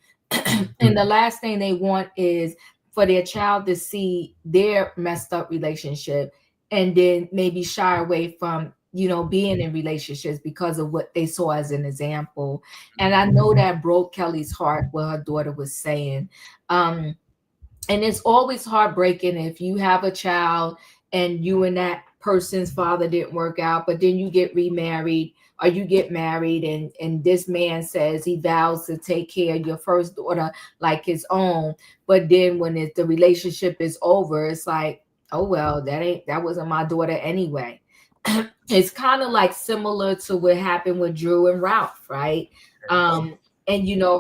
And the last thing they want is for their child to see their messed up relationship and then maybe shy away from being in relationships because of what they saw as an example. And I know that broke Kelly's heart what her daughter was saying. um and it's always heartbreaking if you have a child and you and that person's father didn't work out, but then you get remarried or you get married, and this man says he vows to take care of your first daughter like his own, but then when the relationship is over, it's like, oh well, that wasn't my daughter anyway. It's kind of like similar to what happened with Drew and Ralph, right? And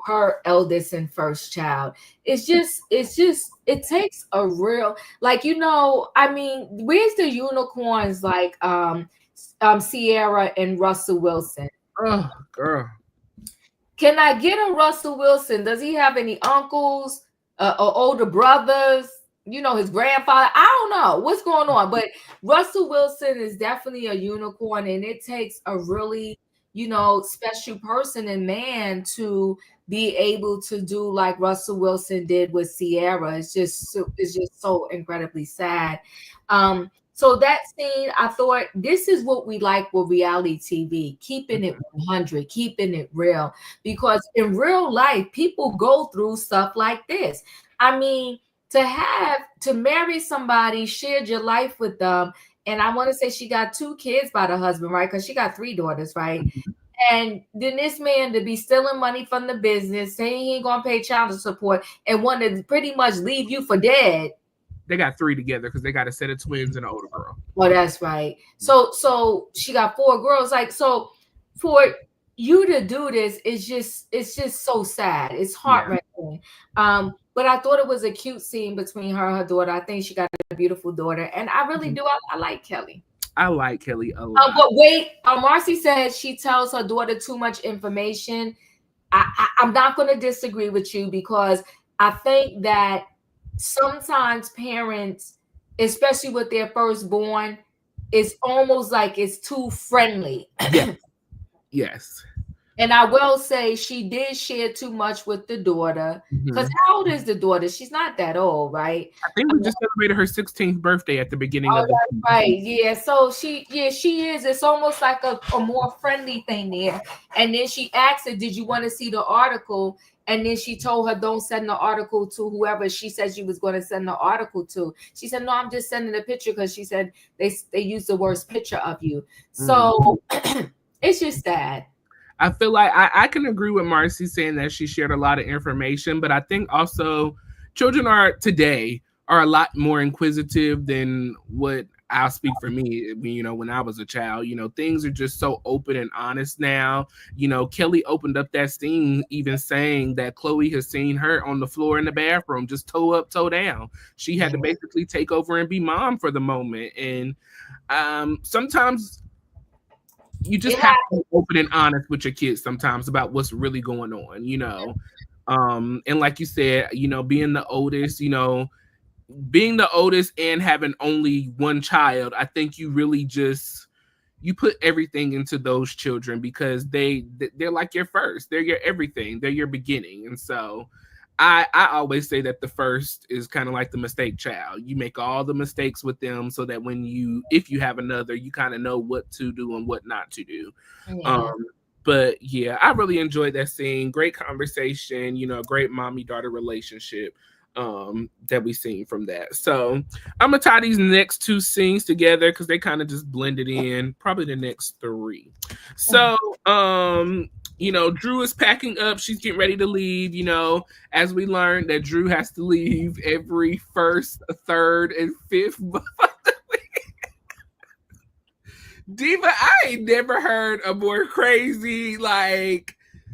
her eldest and first child. It's just it takes a real, like, I mean, where's the unicorns like Sierra and Russell Wilson? Oh, girl. Can I get a Russell Wilson? Does he have any uncles or older brothers? His grandfather. I don't know what's going on, but Russell Wilson is definitely a unicorn, and it takes a really, special person and man to be able to do like Russell Wilson did with Sierra. It's just so incredibly sad. So that scene, I thought this is what we like with reality TV, keeping it 100, keeping it real. Because in real life, people go through stuff like this. I mean, to marry somebody, shared your life with them, and I want to say she got 2 kids by the husband, right? Because she got 3 daughters, right? And then this man to be stealing money from the business, saying he ain't gonna pay child support, and want to pretty much leave you for dead. They got 3 together because they got a set of twins and an older girl. Oh, that's right. So she got 4 girls. Like, so for you to do this, it's just so sad. It's heart wrenching. But I thought it was a cute scene between her and her daughter. I think she got a beautiful daughter, and I really do. I like Kelly. I like Kelly a lot. But wait, Marcy said she tells her daughter too much information. I'm not going to disagree with you, because I think that sometimes parents, especially with their firstborn, it's almost like it's too friendly. Yes. And I will say she did share too much with the daughter. Because how old is the daughter? She's not that old, right? I think we just celebrated her 16th birthday at the beginning of the season. Right. Yeah. So she is. It's almost like a more friendly thing there. And then she asked her, did you want to see the article? And then she told her, don't send the article to whoever she said she was going to send the article to. She said, no, I'm just sending a picture, because she said they used the worst picture of you. So it's just sad. I feel like I can agree with Marcy saying that she shared a lot of information, but I think also children today are a lot more inquisitive than what I'll speak for me. When I was a child, things are just so open and honest now. Kelly opened up that scene even saying that Chloe has seen her on the floor in the bathroom, just toe up, toe down. She had to basically take over and be mom for the moment. And sometimes you just have to be open and honest with your kids sometimes about what's really going on, and like you said, being the oldest, and having only one child, I think you really you put everything into those children, because they're like your first, they're your everything, they're your beginning. And so I always say that the first is kind of like the mistake child. You make all the mistakes with them so that if you have another, you kind of know what to do and what not to do. But yeah, I really enjoyed that scene. Great conversation, great mommy-daughter relationship that we seen from that. So I'm gonna tie these next 2 scenes together because they kind of just blended in, probably the next 3. So Drew is packing up. She's getting ready to leave, as we learned that Drew has to leave every 1st, 3rd, and 5th month of the week. Diva, I ain't never heard a more crazy,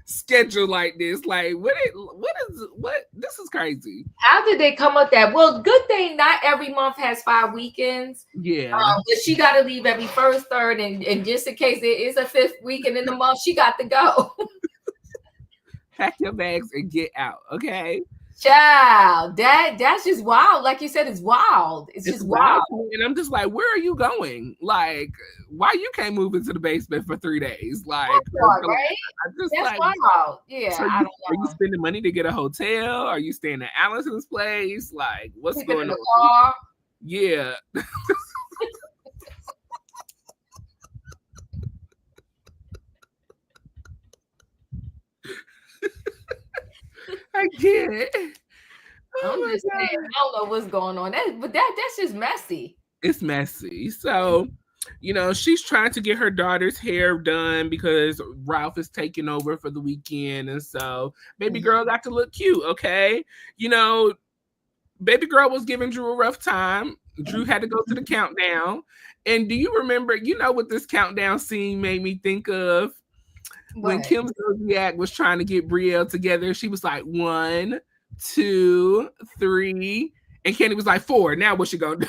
schedule like this. Like, this is crazy. How did they come up with that? Well, good thing not every month has 5 weekends. Yeah. But she got to leave every 1st, 3rd, and just in case there is a 5th weekend in the month, she got to go. Pack your bags and get out, okay? Child, that's just wild. Like you said, it's wild. It's It's just wild wild. to me, and I'm just like, where are you going? Like, why you can't move into the basement for 3 days? Like, That part, right? I just That's like, wild. so Yeah, I you, don't are you know. spending money to get a hotel? Are you staying at Allison's place? Like, what's Sleeping in going the on? car. Yeah, I get it. I'm Oh just my saying, god, I don't know what's going on. That's just messy. it's messy. So, she's trying to get her daughter's hair done because Ralph is taking over for the weekend, and so baby Mhm. girl got to look cute. Okay, you know, baby girl was giving Drew a rough time. Drew had to go to the countdown. And do you remember, what this countdown scene made me think of? When What? Kim Zodiac was trying to get Brielle together, she was like, 1, 2, 3. And Kenny was like, 4. Now what's she gonna do?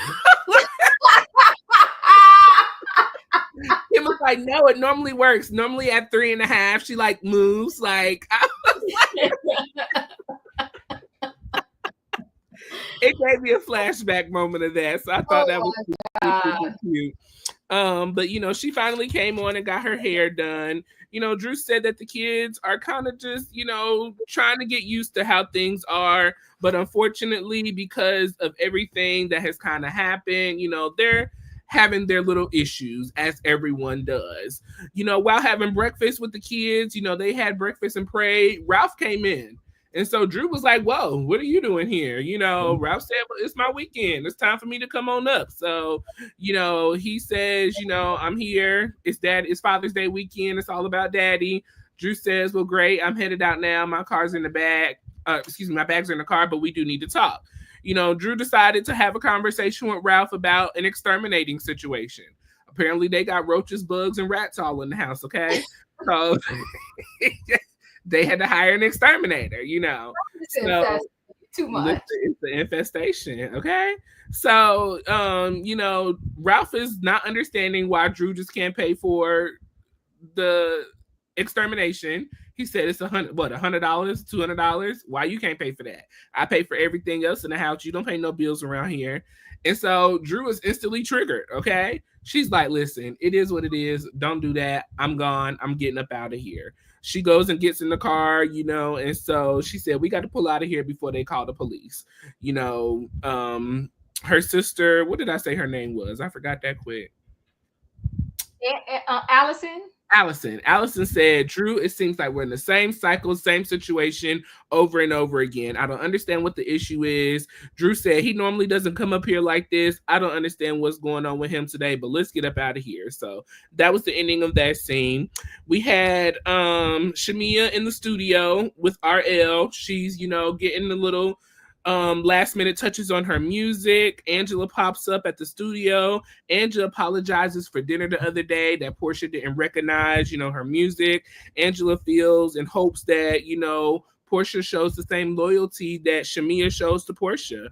Kim was like, no, it normally works. Normally at 3.5, she like moves. Like, it gave me a flashback moment of that. So I thought Oh that was my super God. cute. But she finally came on and got her hair done. Drew said that the kids are kind of just, trying to get used to how things are. But unfortunately, because of everything that has kind of happened, they're having their little issues, as everyone does. While having breakfast with the kids, they had breakfast and prayed. Ralph came in. And so Drew was like, whoa, what are you doing here? Ralph said, well, it's my weekend. It's time for me to come on up. So he says, I'm here. It's Father's Day weekend. It's all about daddy. Drew says, well, great. I'm headed out now. My car's in the bag. My bags are in the car, but we do need to talk. Drew decided to have a conversation with Ralph about an exterminating situation. Apparently, they got roaches, bugs, and rats all in the house. Okay, so they had to hire an exterminator. It's So infested too listen, much. it's the infestation. Okay. So, Ralph is not understanding why Drew just can't pay for the extermination. He said it's $100, $200. Why you can't pay for that? I pay for everything else in the house. You don't pay no bills around here. And so Drew is instantly triggered. Okay. She's like, listen, it is what it is. Don't do that. I'm gone. I'm getting up out of here. She goes and gets in the car, and so she said, we got to pull out of here before they call the police. Her sister, what did I say her name was? I forgot that quick. Allison. Allison said, Drew, it seems like we're in the same cycle, same situation over and over again. I don't understand what the issue is. Drew said he normally doesn't come up here like this. I don't understand what's going on with him today, but let's get up out of here. So that was the ending of that scene. We had Shamia in the studio with RL. She's, getting the little last minute touches on her music. Angela pops up at the studio. Angela apologizes for dinner the other day that Porsha didn't recognize, her music. Angela feels and hopes that, Porsha shows the same loyalty that Shamia shows to Porsha.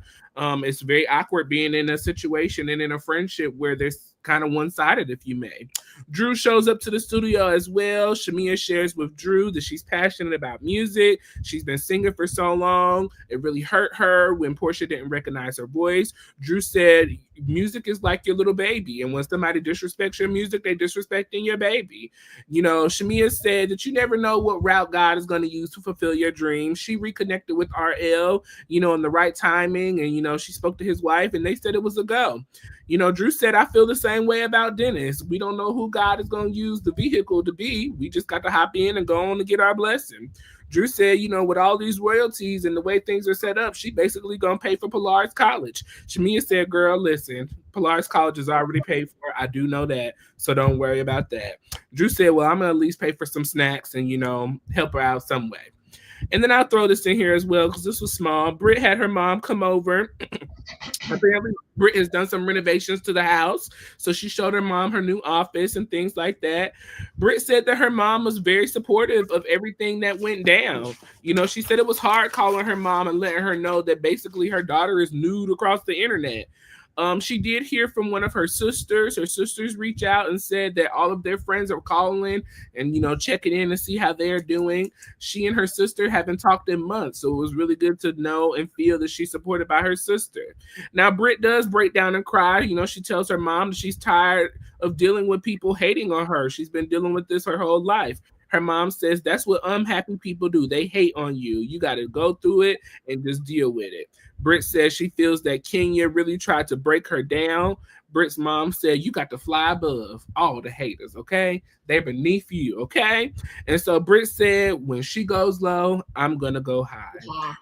It's very awkward being in a situation and in a friendship where there's kind of one-sided, if you may. Drew shows up to the studio as well. Shamia shares with Drew that she's passionate about music. She's been singing for so long. It really hurt her when Porsha didn't recognize her voice. Drew said, music is like your little baby. And when somebody disrespects your music, they disrespecting your baby. Shamia said that you never know what route God is going to use to fulfill your dreams. She reconnected with RL, in the right timing. And, she spoke to his wife and they said it was a go. Drew said, I feel the same way about Dennis. We don't know who God is going to use the vehicle to be. We just got to hop in and go on to get our blessing. Drew said, with all these royalties and the way things are set up, she basically going to pay for Pilar's college. Shamia said, girl, listen, Pilar's college is already paid for. I do know that. So don't worry about that. Drew said, well, I'm going to at least pay for some snacks and, help her out some way. And then I'll throw this in here as well because this was small. Brit had her mom come over. Apparently, Brit has done some renovations to the house. So she showed her mom her new office and things like that. Brit said that her mom was very supportive of everything that went down. She said it was hard calling her mom and letting her know that basically her daughter is nude across the internet. She did hear from one of her sisters. Her sisters reached out and said that all of their friends are calling and checking in to see how they're doing. She and her sister haven't talked in months, so it was really good to know and feel that she's supported by her sister. Now, Brit does break down and cry. She tells her mom that she's tired of dealing with people hating on her. She's been dealing with this her whole life. Her mom says that's what unhappy people do. They hate on you. You got to go through it and just deal with it. Brit says she feels that Kenya really tried to break her down. Brit's mom said, you got to fly above all the haters, okay? They're beneath you, okay? And so Brit said, when she goes low, I'm going to go high. Yeah.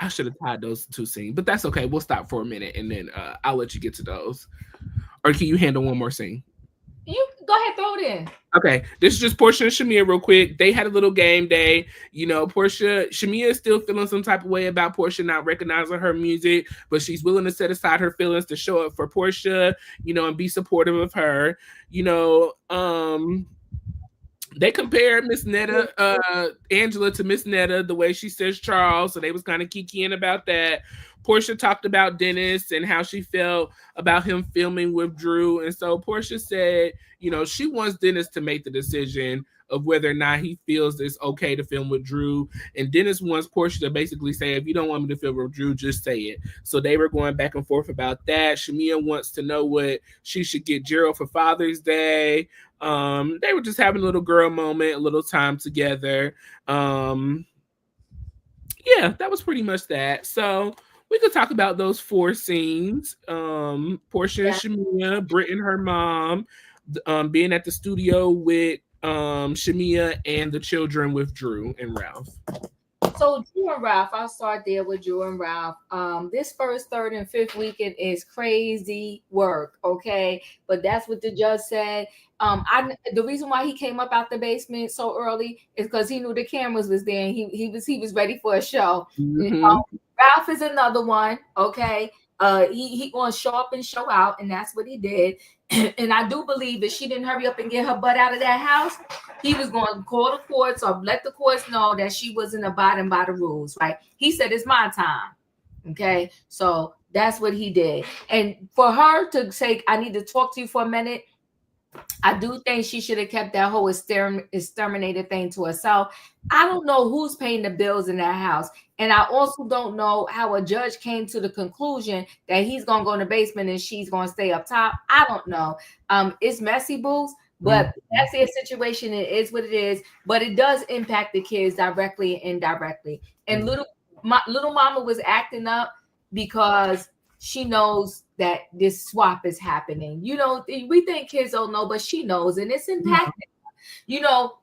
I should have tied those two scenes, but that's okay. We'll stop for a minute and then I'll let you get to those. Or can you handle one more scene? You go ahead, throw it in. Okay, this is just Porsha and Shamia real quick. They had a little game day. Shamia is still feeling some type of way about Porsha not recognizing her music, but she's willing to set aside her feelings to show up for Porsha, and be supportive of her. They compared Miss Netta, Angela to Miss Netta, the way she says Charles. So they was kind of kikiing about that. Porsha talked about Dennis and how she felt about him filming with Drew. And so Porsha said, she wants Dennis to make the decision of whether or not he feels it's okay to film with Drew. And Dennis wants Porsha to basically say, if you don't want me to film with Drew, just say it. So they were going back and forth about that. Shamia wants to know what she should get Gerald for Father's Day. They were just having a little girl moment, a little time together. Yeah, that was pretty much that. So we could talk about those four scenes. Porsha and Shamia, Brit and her mom, being at the studio with Shamia and the children with Drew and Ralph. So Drew and Ralph, I'll start there with Drew and Ralph. This first, third, and fifth weekend is crazy work, okay? But that's what the judge said. The reason why he came up out the basement so early is because he knew the cameras was there and he was ready for a show. Mm-hmm. Ralph is another one, okay? He gonna show up and show out, and that's what he did. And I do believe that she didn't hurry up and get her butt out of that house, he was going to call the courts or let the courts know that she wasn't abiding by the rules, right? He said, it's my time. Okay. So that's what he did. And for her to say, I need to talk to you for a minute, I do think she should have kept that whole exterminated thing to herself. I don't know who's paying the bills in that house. And I also don't know how a judge came to the conclusion that he's going to go in the basement and she's going to stay up top. I don't know. It's messy, booze, but that's their situation. It is what it is. But it does impact the kids directly and indirectly. And little mama was acting up because she knows that this swap is happening. We think kids don't know, but she knows, and it's impacting.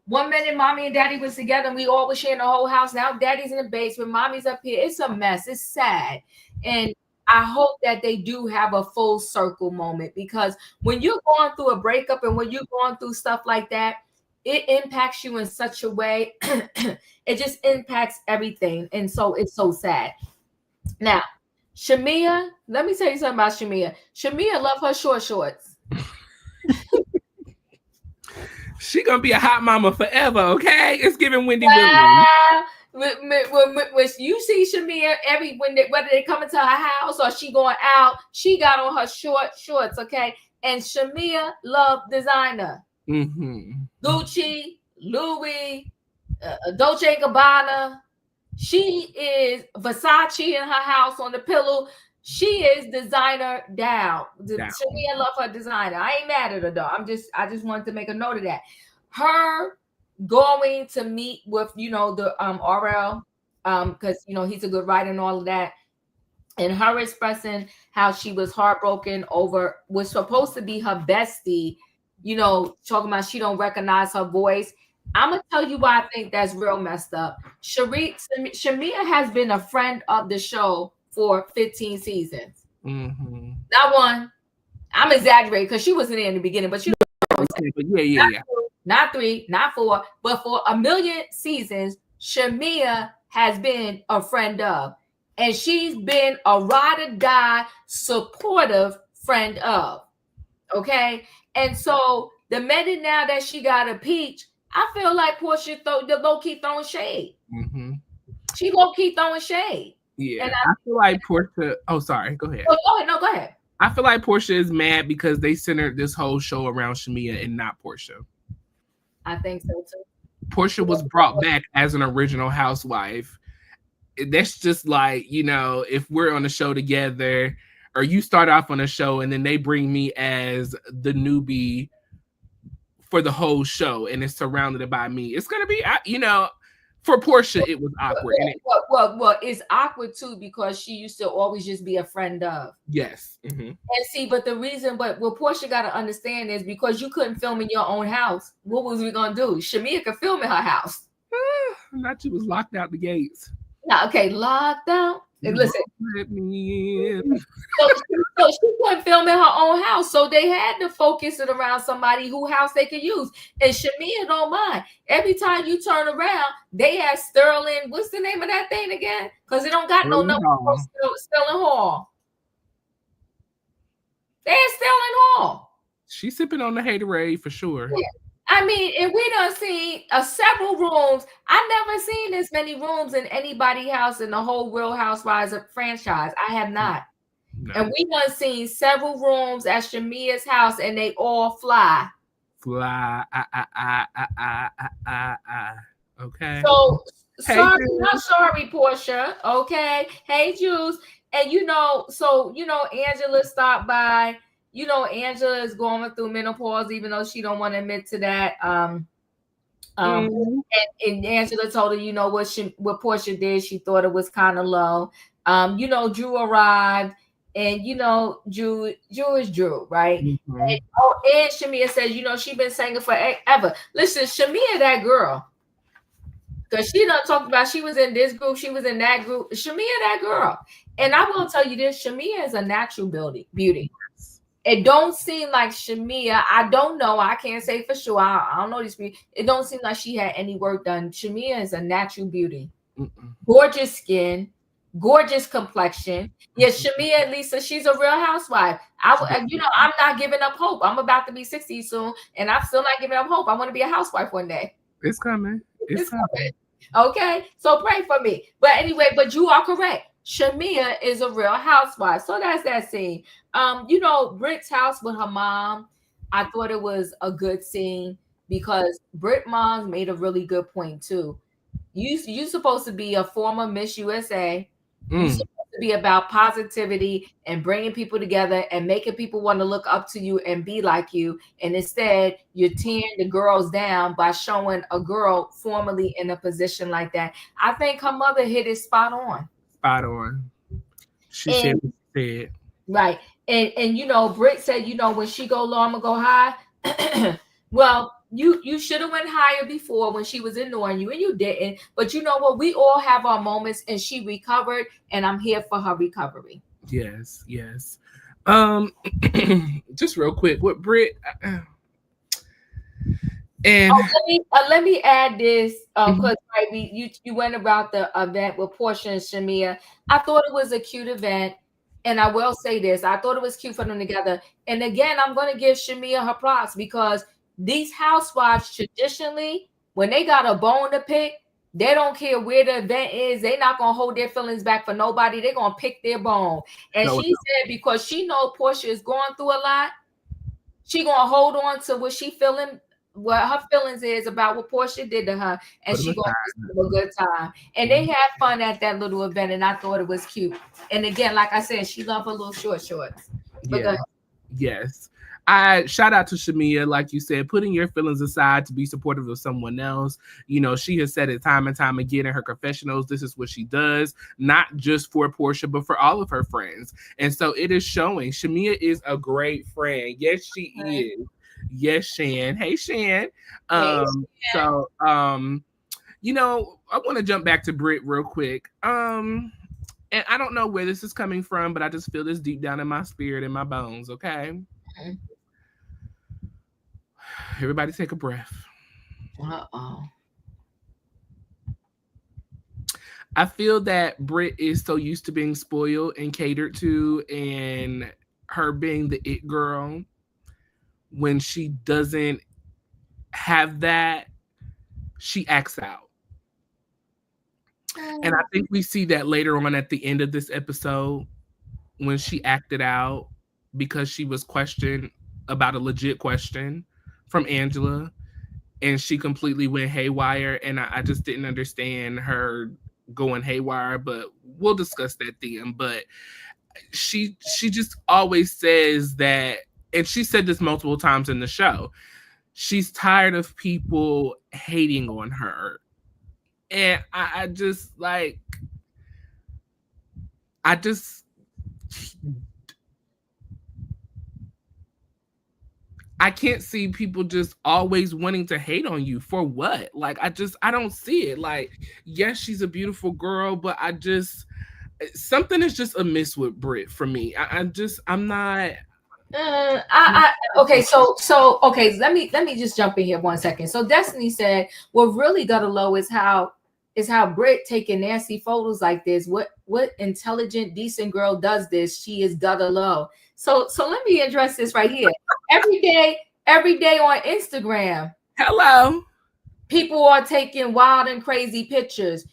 One minute mommy and daddy was together and we all were sharing the whole house. Now daddy's in the basement, mommy's up here. It's a mess. It's sad. And I hope that they do have a full circle moment, because when you're going through a breakup and when you're going through stuff like that, it impacts you in such a way. It just impacts everything. And so it's so sad. Now, Shamia, let me tell you something about Shamia. Shamia love her short shorts. She gonna be a hot mama forever, okay? It's giving Wendy Williams. When you see Shamia whether they come into her house or she going out, she got on her short shorts, okay? And Shamia love designer. Mm-hmm. Gucci, Louis, Dolce & Gabbana. She is Versace in her house on the pillow. She is designer down. Shamia love her designer. I ain't mad at her though. I just wanted to make a note of that. Her going to meet with the RL, because he's a good writer and all of that, and her expressing how she was heartbroken over what's supposed to be her bestie, talking about she don't recognize her voice. I'm gonna tell you why I think that's real messed up. Shamia has been a friend of the show for 15 seasons. Mm-hmm. Not one. I'm exaggerating because she wasn't there in the beginning, but yeah. Not 3, not 4, but for a million seasons, Shamia has been a friend of, and she's been a ride or die, supportive friend of. Okay, and so the minute now that she got a peach, I feel like Porsha low key throwing shade. Mm-hmm. She low key throwing shade. And Yeah, I feel like Porsha. Oh, sorry. Go ahead. go ahead. No, go ahead. I feel like Porsha is mad because they centered this whole show around Shamia and not Porsha. I think so too. Porsha was brought back as an original housewife. That's just like, if we're on a show together or you start off on a show and then they bring me as the newbie for the whole show and it's surrounded by me, it's going to be, for Porsha, it was awkward. Well, it's awkward too because she used to always just be a friend of. Yes. Mm-hmm. And see, but the reason, what Porsha got to understand is because you couldn't film in your own house, what was we going to do? Shamia could film in her house. Not you was locked out the gates. Now, okay, locked out. And listen, let me in. So she couldn't film in her own house, so they had to focus it around somebody whose house they could use. And Shamia don't mind. Every time you turn around, they have Sterling. What's the name of that thing again? Because it don't got no number. Sterling Hall. They had Sterling Hall. She's sipping on the haterade for sure. Yeah. I mean, and we done seen several rooms. I've never seen this many rooms in anybody's house in the whole Real Housewives of franchise. I have not. No. And we done seen several rooms at Shamia's house, and they all fly. Fly. Okay. So sorry, not sorry, Porsha. Okay. Hey, Juice. And Angela stopped by. Angela is going through menopause, even though she don't want to admit to that. And Angela told her, what Porsha did, she thought it was kind of low. Drew arrived, and Drew is Drew, right? Mm-hmm. And Shamia says, she been singing forever. Listen, Shamia, that girl, because she done talked about she was in this group, she was in that group. Shamia, that girl, and I will tell you this: Shamia is a natural beauty. It don't seem like Shamia. I don't know. I can't say for sure. I don't know these people. It don't seem like she had any work done. Shamia is a natural beauty. Mm-mm. Gorgeous skin, gorgeous complexion. Yes, Shamia, Lisa, she's a real housewife. I'm not giving up hope. I'm about to be 60 soon, and I'm still not giving up hope. I want to be a housewife one day. It's coming. It's coming. Okay, so pray for me. But anyway, but you are correct. Shamia is a real housewife. So that's that scene. Brit's house with her mom, I thought it was a good scene because Brit mom made a really good point too. You supposed to be a former Miss USA. You're supposed to be about positivity and bringing people together and making people want to look up to you and be like you. And instead, you're tearing the girls down by showing a girl formerly in a position like that. I think her mother hit it spot on. Spot on. She said what she said. Right. And Brit said, when she go low, I'm gonna go high. Well, you should have went higher before when she was ignoring you, and you didn't. But you know what? We all have our moments, and she recovered, and I'm here for her recovery. Yes. Just real quick, with Brit. And let me add this because you went about the event with Porsha and Shamia. I thought it was a cute event, and I will say this: I thought it was cute for them together. And again, I'm going to give Shamia her props because these housewives traditionally, when they got a bone to pick, they don't care where the event is. They're not going to hold their feelings back for nobody. They're going to pick their bone. And she said because she knows Porsha is going through a lot, she going to hold on to what she feeling. What her feelings is about what Porsha did to her, and she going to have a good time. And they had fun at that little event, and I thought it was cute. And again, like I said, she loved her little shorts. Yeah. Yes. I shout out to Shamia, like you said, putting your feelings aside to be supportive of someone else. She has said it time and time again in her confessionals. This is what she does, not just for Porsha, but for all of her friends. And so it is showing. Shamia is a great friend. Yes, she is. Yes, Shan. Hey, Shan. So, I want to jump back to Brit real quick. And I don't know where this is coming from, but I just feel this deep down in my spirit and my bones, okay? Mm-hmm. Everybody take a breath. Uh-oh. I feel that Brit is so used to being spoiled and catered to and her being the it girl. When she doesn't have that, she acts out. And I think we see that later on at the end of this episode when she acted out because she was questioned about a legit question from Angela, and she completely went haywire. And I just didn't understand her going haywire, but we'll discuss that then. But she just always says that, and she said this multiple times in the show, she's tired of people hating on her. And I just like, I just, I can't see people just always wanting to hate on you for what? Like, I don't see it. Like, yes, she's a beautiful girl, but something is just amiss with Brit for me. I'm not. Okay, okay, let me just jump in here 1 second. So Destiny said, "What really got a low is how Brit taking nasty photos like this. What intelligent, decent girl does this? She is gutter low." So let me address this right here. Every day on Instagram, Hello. people are taking wild and crazy pictures.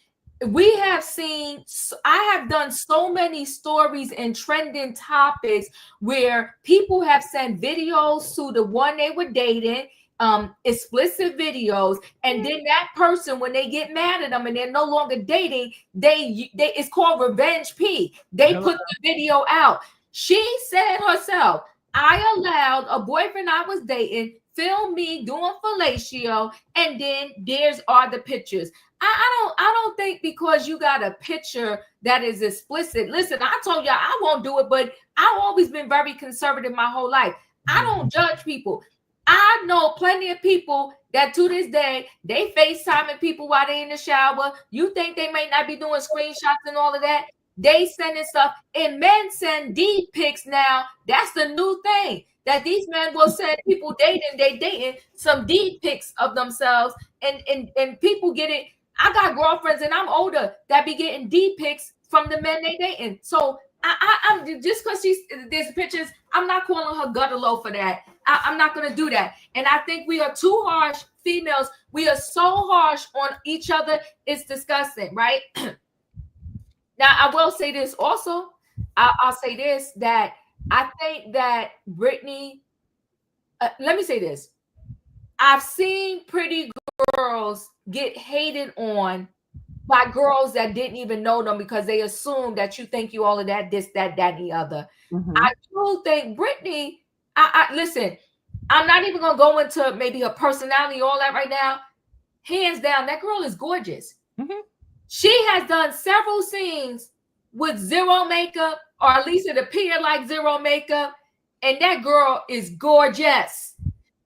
We have seen, I have done so many stories and trending topics where people have sent videos to the one they were dating, explicit videos, and then that person, when they get mad at them and they're no longer dating, they it's called revenge P. They put the video out. She said herself, "I allowed a boyfriend I was dating film me doing fellatio, and then there's are the pictures." I don't think because you got a picture that is explicit. Listen, I told y'all I won't do it, but I've always been very conservative my whole life. I don't judge people. I know plenty of people that to this day, they FaceTiming people while they in the shower. You think they may not be doing screenshots and all of that? They sending stuff, and men send deep pics now. That's the new thing, that these men will send people dating some deep pics of themselves, and people get it. I got girlfriends, and I'm older, that be getting deep pics from the men they dating. So I'm just because there's pictures, I'm not calling her gutter low for that. I'm not gonna do that. And I think we are too harsh, females. We are so harsh on each other. It's disgusting, right? Now, I will say this also. I'll say this, that I think that Brittany, let me say this. I've seen pretty girls get hated on by girls that didn't even know them because they assume that you think you all of that, this, that, and the other. Mm-hmm. I do think Brittany, listen, I'm not even going to go into maybe her personality, all that right now. Hands down, that girl is gorgeous. Mm-hmm. She has done several scenes with zero makeup, or at least it appeared like zero makeup, and that girl is gorgeous.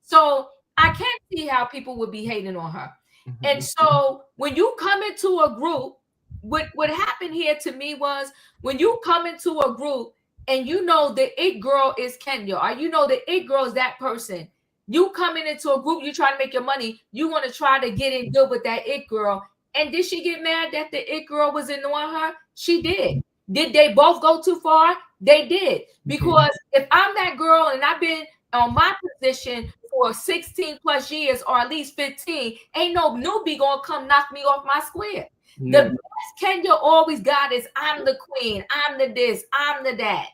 So I can't see how people would be hating on her. Mm-hmm. And so when you come into a group, what happened here to me was, when you come into a group and you know the it girl is Kenya, or you know the it girl is that person, you coming into a group, you trying to make your money, you want to try to get in good with that it girl. And did she get mad that the it girl was annoying her? She did. Did they both go too far? They did. Because if I'm that girl and I've been on my position for 16 plus years, or at least 15, ain't no newbie gonna come knock me off my square. No. The best Kenya always got is, I'm the queen, I'm the this, I'm the that.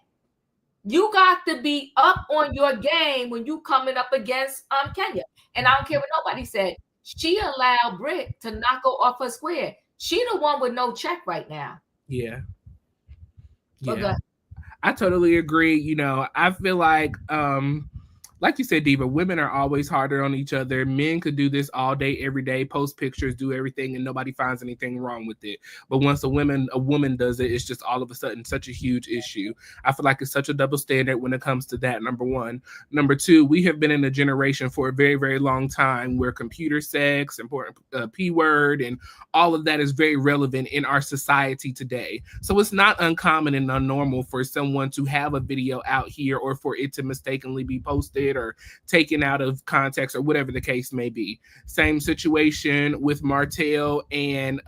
You got to be up on your game when you coming up against Kenya. And I don't care what nobody said. She allowed Brit to knock her off her square. She the one with no check right now. Yeah. Yeah. I totally agree. You know, I feel like you said, Diva, women are always harder on each other. Men could do this all day, every day, post pictures, do everything, and nobody finds anything wrong with it. But once a woman does it, it's just all of a sudden such a huge issue. I feel like it's such a double standard when it comes to that, number one. Number two, we have been in a generation for a very, very long time where computer sex, important P word, and all of that is very relevant in our society today. So it's not uncommon and unnormal for someone to have a video out here, or for it to mistakenly be posted or taken out of context, or whatever the case may be. Same situation with Martell and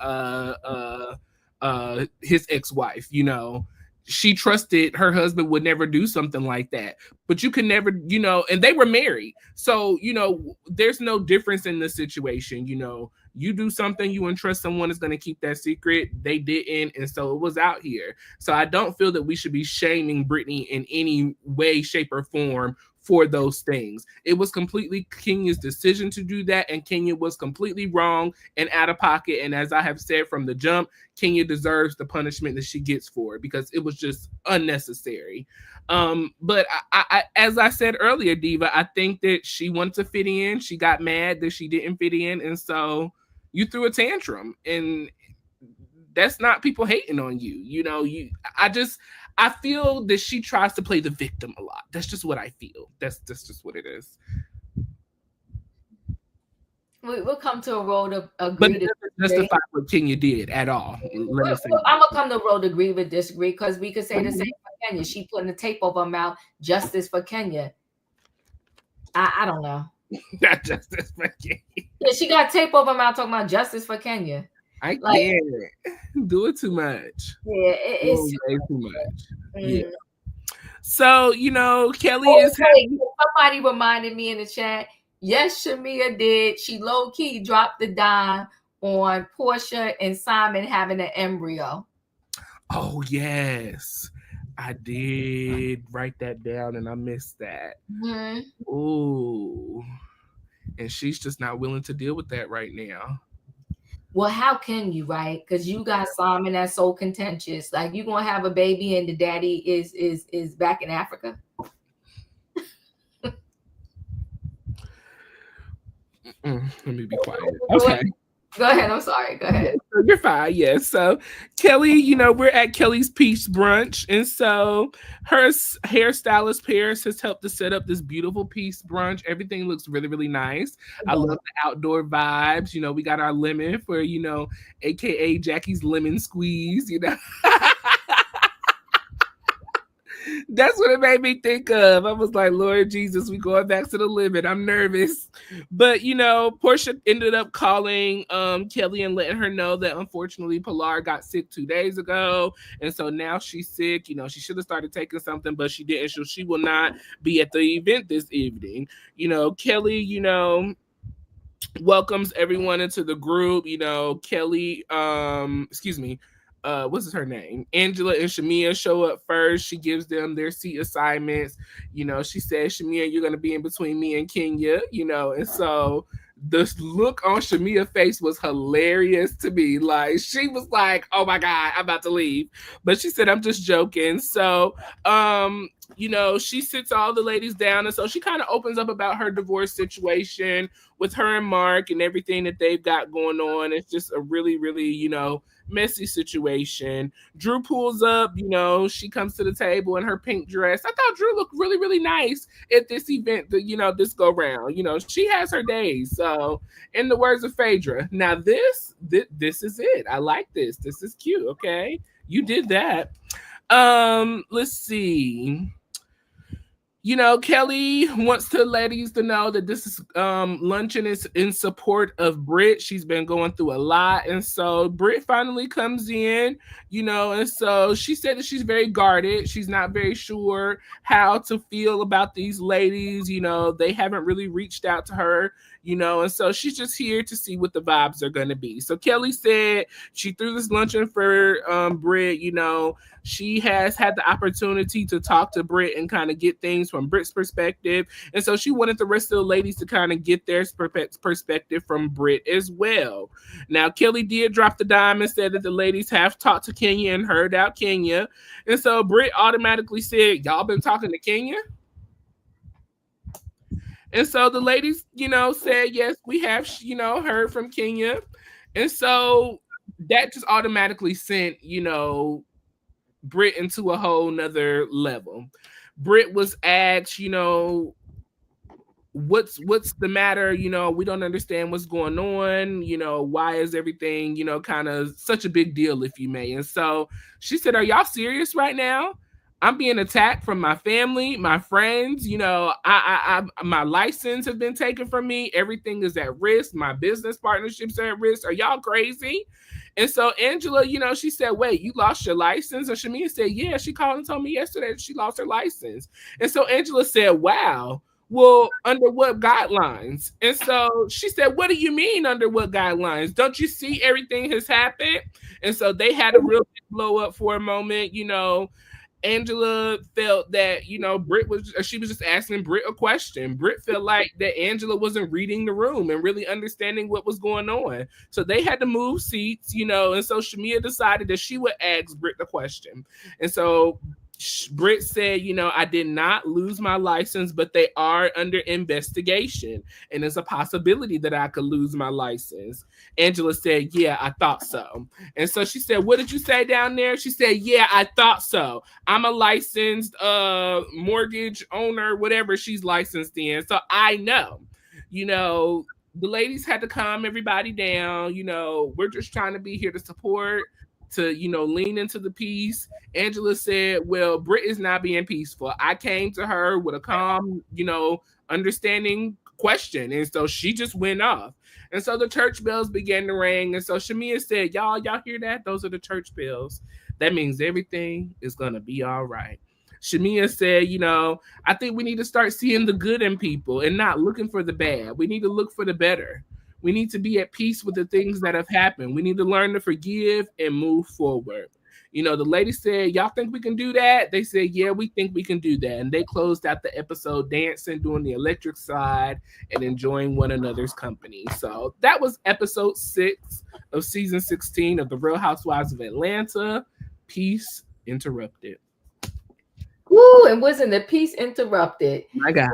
his ex-wife. You know, she trusted her husband would never do something like that, but you can never, you know, and they were married. So, you know, there's no difference in the situation. You know, You do something, you entrust someone is going to keep that secret. They didn't, and so it was out here. So I don't feel that we should be shaming Brittany in any way, shape, or form for those things. It was completely Kenya's decision to do that, and Kenya was completely wrong and out of pocket. And as I have said from the jump, Kenya deserves the punishment that she gets for it because it was just unnecessary. But as I said earlier, Diva, I think that she wanted to fit in. She got mad that she didn't fit in, and so you threw a tantrum, and that's not people hating on you. You know, I feel that she tries to play the victim a lot. That's just what I feel. That's just what it is. We'll come to a road of But agree it to doesn't disagree. justify what Kenya did at all. Let me say I'm gonna come to a road to agree with disagree because we could say the same for Kenya. She putting the tape over her mouth. Justice for Kenya. I don't know. not justice for Kenya. Yeah, she got tape over her mouth talking about justice for Kenya. I Like, can't do it too much. yeah, Oh, it's way too much. Yeah. mm. So Kelli Oh, is wait, having. somebody reminded me in the chat. Yes, Shamia did. She low key dropped the dime on Porsha and Simon having an embryo. Oh yes, I did write that down and I missed that. Mm-hmm. Ooh, and she's just not willing to deal with that right now. Well, how can you, right? Because you got Simon that's so contentious. Like you gonna have a baby and the daddy is back in Africa. Let me be quiet. Okay. Go ahead. I'm sorry. Go ahead. You're fine. Yes. So, Kelli, we're at Kelli's Peach Brunch. And so her hairstylist Paris has helped to set up this beautiful peace brunch. Everything looks really, really nice. I love the outdoor vibes. We got our lemon for, AKA Jackie's lemon squeeze. That's what it made me think of. I was like, Lord Jesus, we going back to the limit. I'm nervous. But, Porsha ended up calling Kelli and letting her know that unfortunately Pilar got sick 2 days ago. And so now she's sick. She should have started taking something, but she didn't. So she will not be at the event this evening. Kelli, welcomes everyone into the group. Kelli, excuse me, what's her name? Angela and Shamia show up first. She gives them their seat assignments. She says, Shamia, you're gonna be in between me and Kenya, and so the look on Shamia's face was hilarious to me. Like she was like, oh my God, I'm about to leave. But she said, I'm just joking. So she sits all the ladies down, and so she kind of opens up about her divorce situation with her and Mark and everything that they've got going on. It's just a really, really, messy situation. Drew pulls up, she comes to the table in her pink dress. I thought Drew looked really, really nice at this event, this go round. She has her days. So, in the words of Phaedra, now this is it. I like this. This is cute. Okay, you did that. Let's see. Kelli wants to ladies to know that this is luncheon is in support of Brit. She's been going through a lot, and so Brit finally comes in, and so she said that she's very guarded. She's not very sure how to feel about these ladies. They haven't really reached out to her, and so she's just here to see what the vibes are going to be. So Kelli said she threw this luncheon for Brit. She has had the opportunity to talk to Brit and kind of get things from Brit's perspective. And so she wanted the rest of the ladies to kind of get their perspective from Brit as well. Now, Kelli did drop the dime and said that the ladies have talked to Kenya and heard out Kenya. And so Brit automatically said, y'all been talking to Kenya? And so the ladies, said, yes, we have, heard from Kenya. And so that just automatically sent, Brit into a whole nother level. Brit was asked, what's the matter? We don't understand what's going on. Why is everything, kind of such a big deal, if you may? And so she said, are y'all serious right now? I'm being attacked from my family, my friends. I my license has been taken from me. Everything is at risk. My business partnerships are at risk. Are y'all crazy? And so Angela, she said, wait, you lost your license? And Shamia said, yeah, she called and told me yesterday that she lost her license. And so Angela said, wow, well, under what guidelines? And so she said, what do you mean under what guidelines? Don't you see everything has happened? And so they had a real big blow up for a moment. Angela felt that, Brit she was just asking Brit a question. Brit felt like that Angela wasn't reading the room and really understanding what was going on. So they had to move seats, and so Shamia decided that she would ask Brit the question. And so Brit said, I did not lose my license, but they are under investigation. And there's a possibility that I could lose my license. Angela said, yeah, I thought so. And so she said, what did you say down there? She said, yeah, I thought so. I'm a licensed mortgage owner, whatever she's licensed in. So I know, the ladies had to calm everybody down. We're just trying to be here to support, to lean into the peace. Angela said, well, Brit is not being peaceful. I came to her with a calm, understanding question, and so she just went off. And so the church bells began to ring. And so Shamia said, y'all hear that? Those are the church bells. That means everything is gonna be all right. Shamia said, I think we need to start seeing the good in people and not looking for the bad. We need to look for the better. We need to be at peace with the things that have happened. We need to learn to forgive and move forward. The lady said, y'all think we can do that? They said, yeah, we think we can do that. And they closed out the episode dancing, doing the electric slide, and enjoying one another's company. So that was episode 6 of season 16 of the Real Housewives of Atlanta. Peace interrupted. Woo, and wasn't the peace interrupted? My God.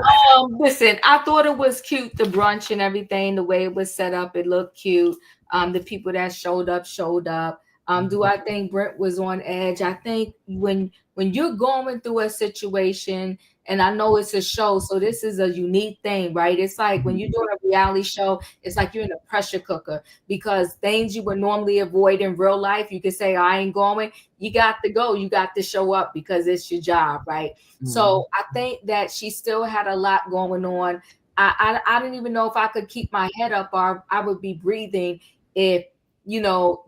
Listen, I thought it was cute, the brunch and everything, the way it was set up, it looked cute. The people that showed up. Do I think Brent was on edge? I think when you're going through a situation, and I know it's a show, so this is a unique thing, right? It's like when you're doing a reality show, it's like you're in a pressure cooker, because things you would normally avoid in real life, you could say, I ain't going. You got to go. You got to show up because it's your job, right? So I think that she still had a lot going on. I didn't even know if I could keep my head up, or I would be breathing if,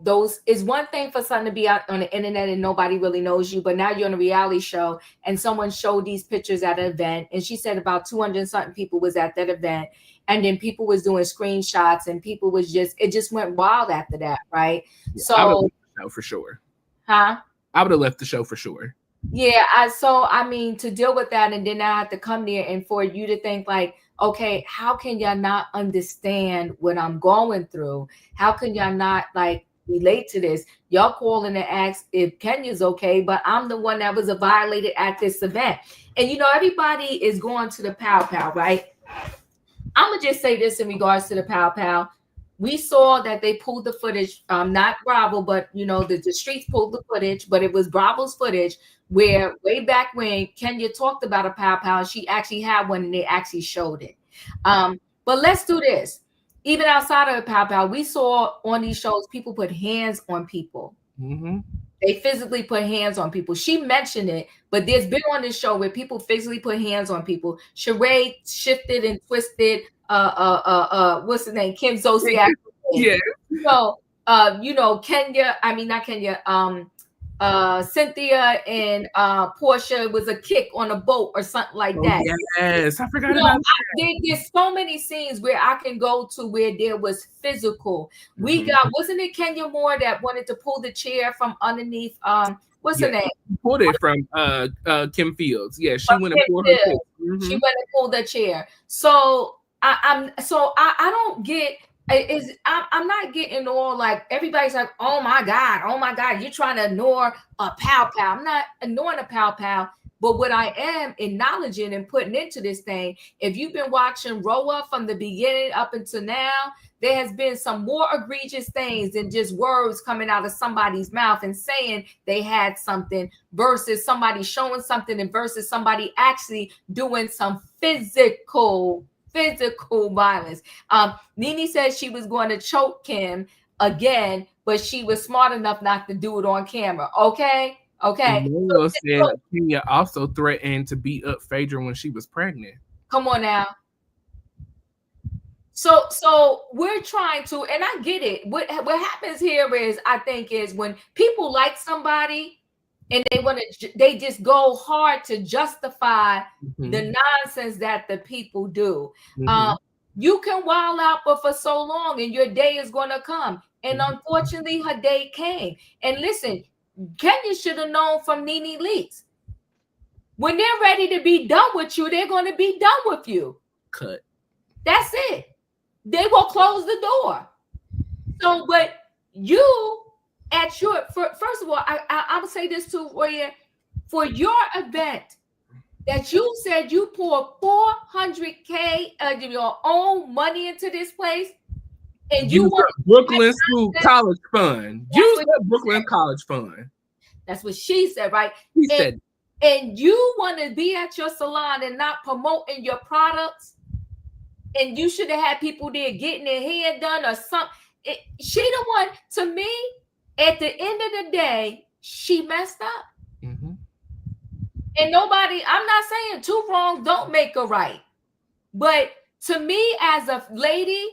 those is one thing for something to be out on the internet and nobody really knows you, but now you're on a reality show and someone showed these pictures at an event, and she said about 200 something people was at that event, and then people was doing screenshots, and people was it just went wild after that, right? Yeah, so I would have left the show for sure. Huh? I would have left the show for sure. Yeah, I mean, to deal with that, and then I have to come there, and for you to think like, okay, how can y'all not understand what I'm going through? How can y'all not like relate to this? Y'all calling to ask if Kenya's okay, but I'm the one that was violated at this event. And everybody is going to the pow pow, right? I'm gonna just say this in regards to the pow pow. We saw that they pulled the footage, not Bravo, but the streets pulled the footage, but it was Bravo's footage where way back when Kenya talked about a pow pow, she actually had one and they actually showed it. But let's do this. Even outside of the pow pow, we saw on these shows people put hands on people. Mm-hmm. They physically put hands on people. She mentioned it, but there's been on this show where people physically put hands on people. Sheree shifted and twisted. What's the name? Kim Zolciak. Yeah. Kenya. I mean, not Kenya. Cynthia and Porsha was a kick on a boat or something like that. Yes, I forgot about that. There's so many scenes where I can go to where there was physical. We got, wasn't it Kenya Moore that wanted to pull the chair from underneath? What's her name? Pulled it from Kim Fields. Yeah, she went and pulled her chair. She went and pulled the chair. So I don't get. I'm not getting all like everybody's like, oh my God, you're trying to ignore a pow pow. I'm not ignoring a pow pow, but what I am acknowledging and putting into this thing, if you've been watching Roa from the beginning up until now, there has been some more egregious things than just words coming out of somebody's mouth and saying they had something versus somebody showing something and versus somebody actually doing some physical violence. Nene said she was going to choke Kim again, but she was smart enough not to do it on camera. Okay. Emmanuel said Kenya also threatened to beat up Phaedra when she was pregnant. Come on now. So we're trying to, and I get it. What happens here is, I think, is when people like somebody, and they just go hard to justify Mm-hmm. the nonsense that the people do. Mm-hmm. You can wild out for so long, and your day is going to come. And Mm-hmm. unfortunately, her day came. And listen, Kenya should have known from Nene Leakes. When they're ready to be done with you, they're going to be done with you. Cut. That's it. They will close the door. So, but you at your first of all, I'm gonna say this too, Royaire, for your event that you said you poured $400K of your own money into this place, and you Use want the Brooklyn School College Fund. Use the Brooklyn College Fund. That's what she said, right? He said, and you want to be at your salon and not promoting your products, and you should have had people there getting their hair done or something. She the one, to me, at the end of the day, she messed up. mm-hmm. And nobody, I'm not saying two wrongs don't make a right. But to me, as a lady,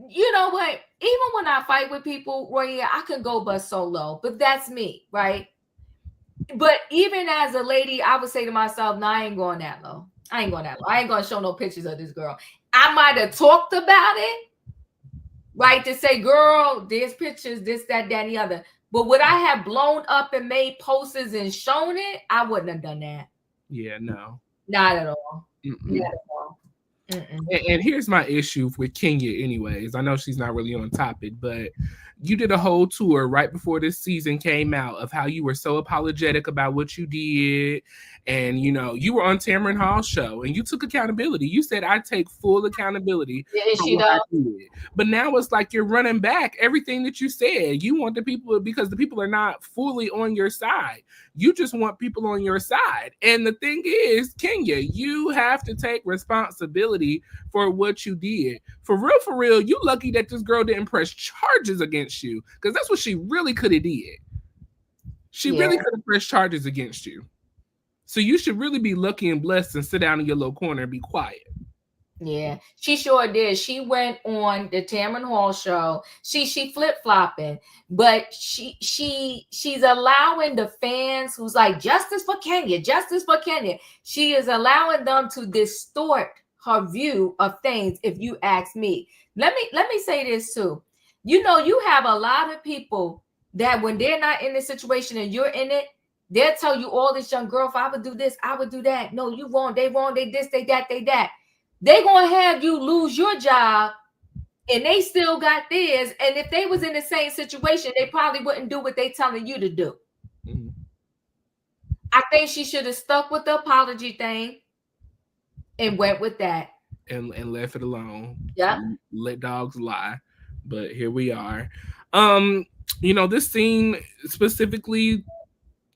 you know what? Even when I fight with people, Royaire, I can go but so low. But that's me, right? But even as a lady, I would say to myself, no, I ain't going that low. I ain't going to show no pictures of this girl. I might have talked about it, right? To say, girl, there's pictures, this, that, and the other. But would I have blown up and made posters and shown it? I wouldn't have done that. Yeah, no. Not at all. Mm-mm. Not at all. And here's my issue with Kenya anyways. I know she's not really on topic, but you did a whole tour right before this season came out of how you were so apologetic about what you did. And, you know, you were on Tamron Hall's show and you took accountability. You said, I take full accountability for what I did. But now it's like you're running back everything that you said. You want the people, because the people are not fully on your side. You just want people on your side. And the thing is, Kenya, you have to take responsibility for what you did. For real, you lucky that this girl didn't press charges against you, because that's what she really could have did. She really could have pressed charges against you. So you should really be lucky and blessed and sit down in your little corner and be quiet. Yeah, she sure did. She went on the Tamron Hall show. She flip-flopping, but she's allowing the fans who's like, justice for Kenya, justice for Kenya. She is allowing them to distort her view of things, if you ask me. Let me say this too. You know, you have a lot of people that when they're not in this situation and you're in it, they'll tell you all this, young girl, if I would do this, I would do that. No, you won't. They won't. They this, they that, they that. They gonna have you lose your job, and they still got theirs. And if they was in the same situation, they probably wouldn't do what they telling you to do. Mm-hmm. I think she should have stuck with the apology thing and went with that. And left it alone. Yeah. Let dogs lie. But here we are. You know, this scene specifically,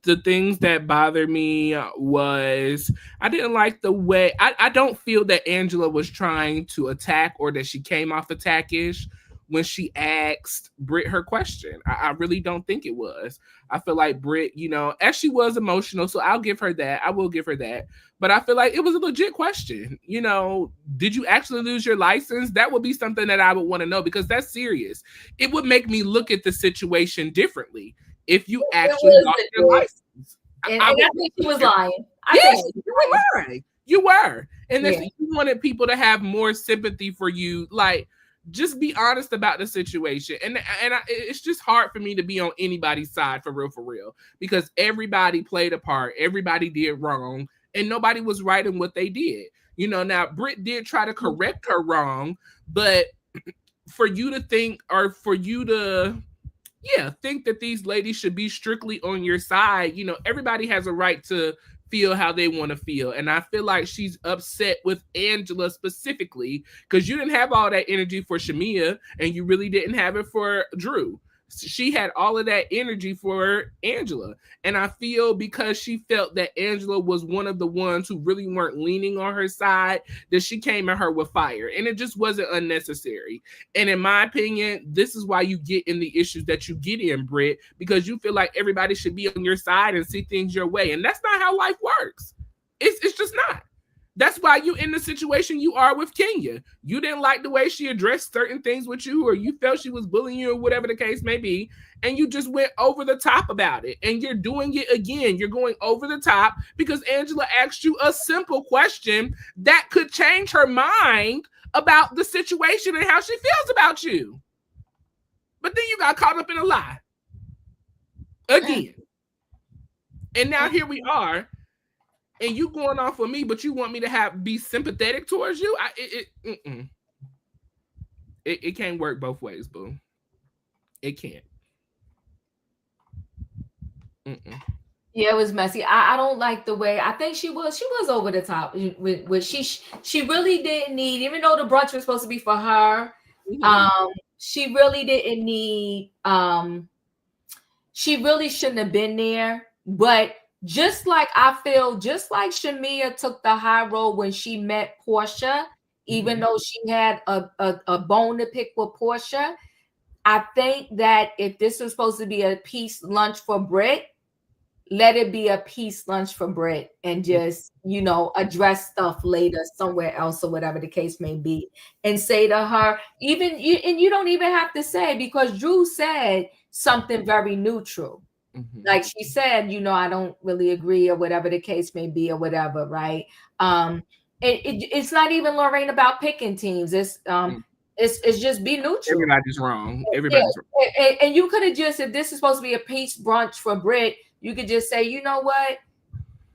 the things that bothered me was I didn't like the way I don't feel that Angela was trying to attack, or that she came off attackish when she asked Brit her question. I really don't think it was. I feel like Brit, you know, as she was emotional, so I'll give her that. I will give her that. But I feel like it was a legit question. You know, did you actually lose your license? That would be something that I would want to know, because that's serious. It would make me look at the situation differently if you actually lost your license. And I think she was lying. Yes, you were lying. You were. And if you wanted people to have more sympathy for you, like, just be honest about the situation. And it's just hard for me to be on anybody's side, for real, because everybody played a part. Everybody did wrong, and nobody was right in what they did. You know, now Brit did try to correct her wrong, but for you to think, or for you to think that these ladies should be strictly on your side, you know, everybody has a right to feel how they want to feel. And I feel like she's upset with Angela specifically, because you didn't have all that energy for Shamia, and you really didn't have it for Drew. She had all of that energy for Angela. And I feel because she felt that Angela was one of the ones who really weren't leaning on her side, that she came at her with fire. And it just wasn't unnecessary. And in my opinion, this is why you get in the issues that you get in, Brit, because you feel like everybody should be on your side and see things your way. And that's not how life works. It's just not. That's why you in the situation you are with Kenya. You didn't like the way she addressed certain things with you, or you felt she was bullying you, or whatever the case may be, and you just went over the top about it. And you're doing it again. You're going over the top because Angela asked you a simple question that could change her mind about the situation and how she feels about you. But then you got caught up in a lie again. And now here we are, and you going off of me, but you want me to be sympathetic towards you? It can't work both ways, boo. It can't. Yeah, it was messy. I don't like the way. I think she was over the top with she really didn't need, even though the brunch was supposed to be for her. She really didn't need. She really shouldn't have been there. But just like Shamia took the high road when she met Porsha, even though she had a bone to pick with Porsha. I think that if this was supposed to be a peace lunch for Brit, let it be a peace lunch for Brit, and just, address stuff later somewhere else, or whatever the case may be, and say to her, you don't even have to say, because Drew said something very neutral. Like she said, I don't really agree, or whatever the case may be, or whatever, right? It's not even, Lorraine, about picking teams. It's just be neutral. Everybody's wrong. Everybody's wrong. And you could have just, if this is supposed to be a peace brunch for Brit, you could just say, you know what?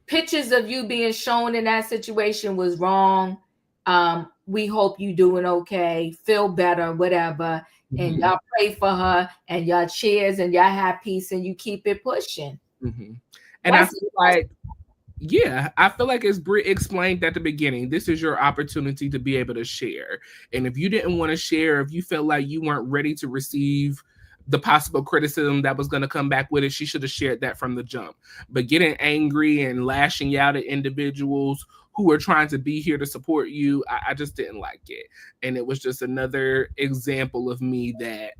Pictures of you being shown in that situation was wrong. We hope you doing okay, feel better, whatever. And y'all pray for her, and y'all cheers, and y'all have peace, and you keep it pushing. And I feel like, I feel like, as Brit explained at the beginning, this is your opportunity to be able to share. And if you didn't want to share, if you felt like you weren't ready to receive the possible criticism that was going to come back with it, she should have shared that from the jump. But getting angry and lashing out at individuals who are trying to be here to support you, I just didn't like it. And it was just another example of me that,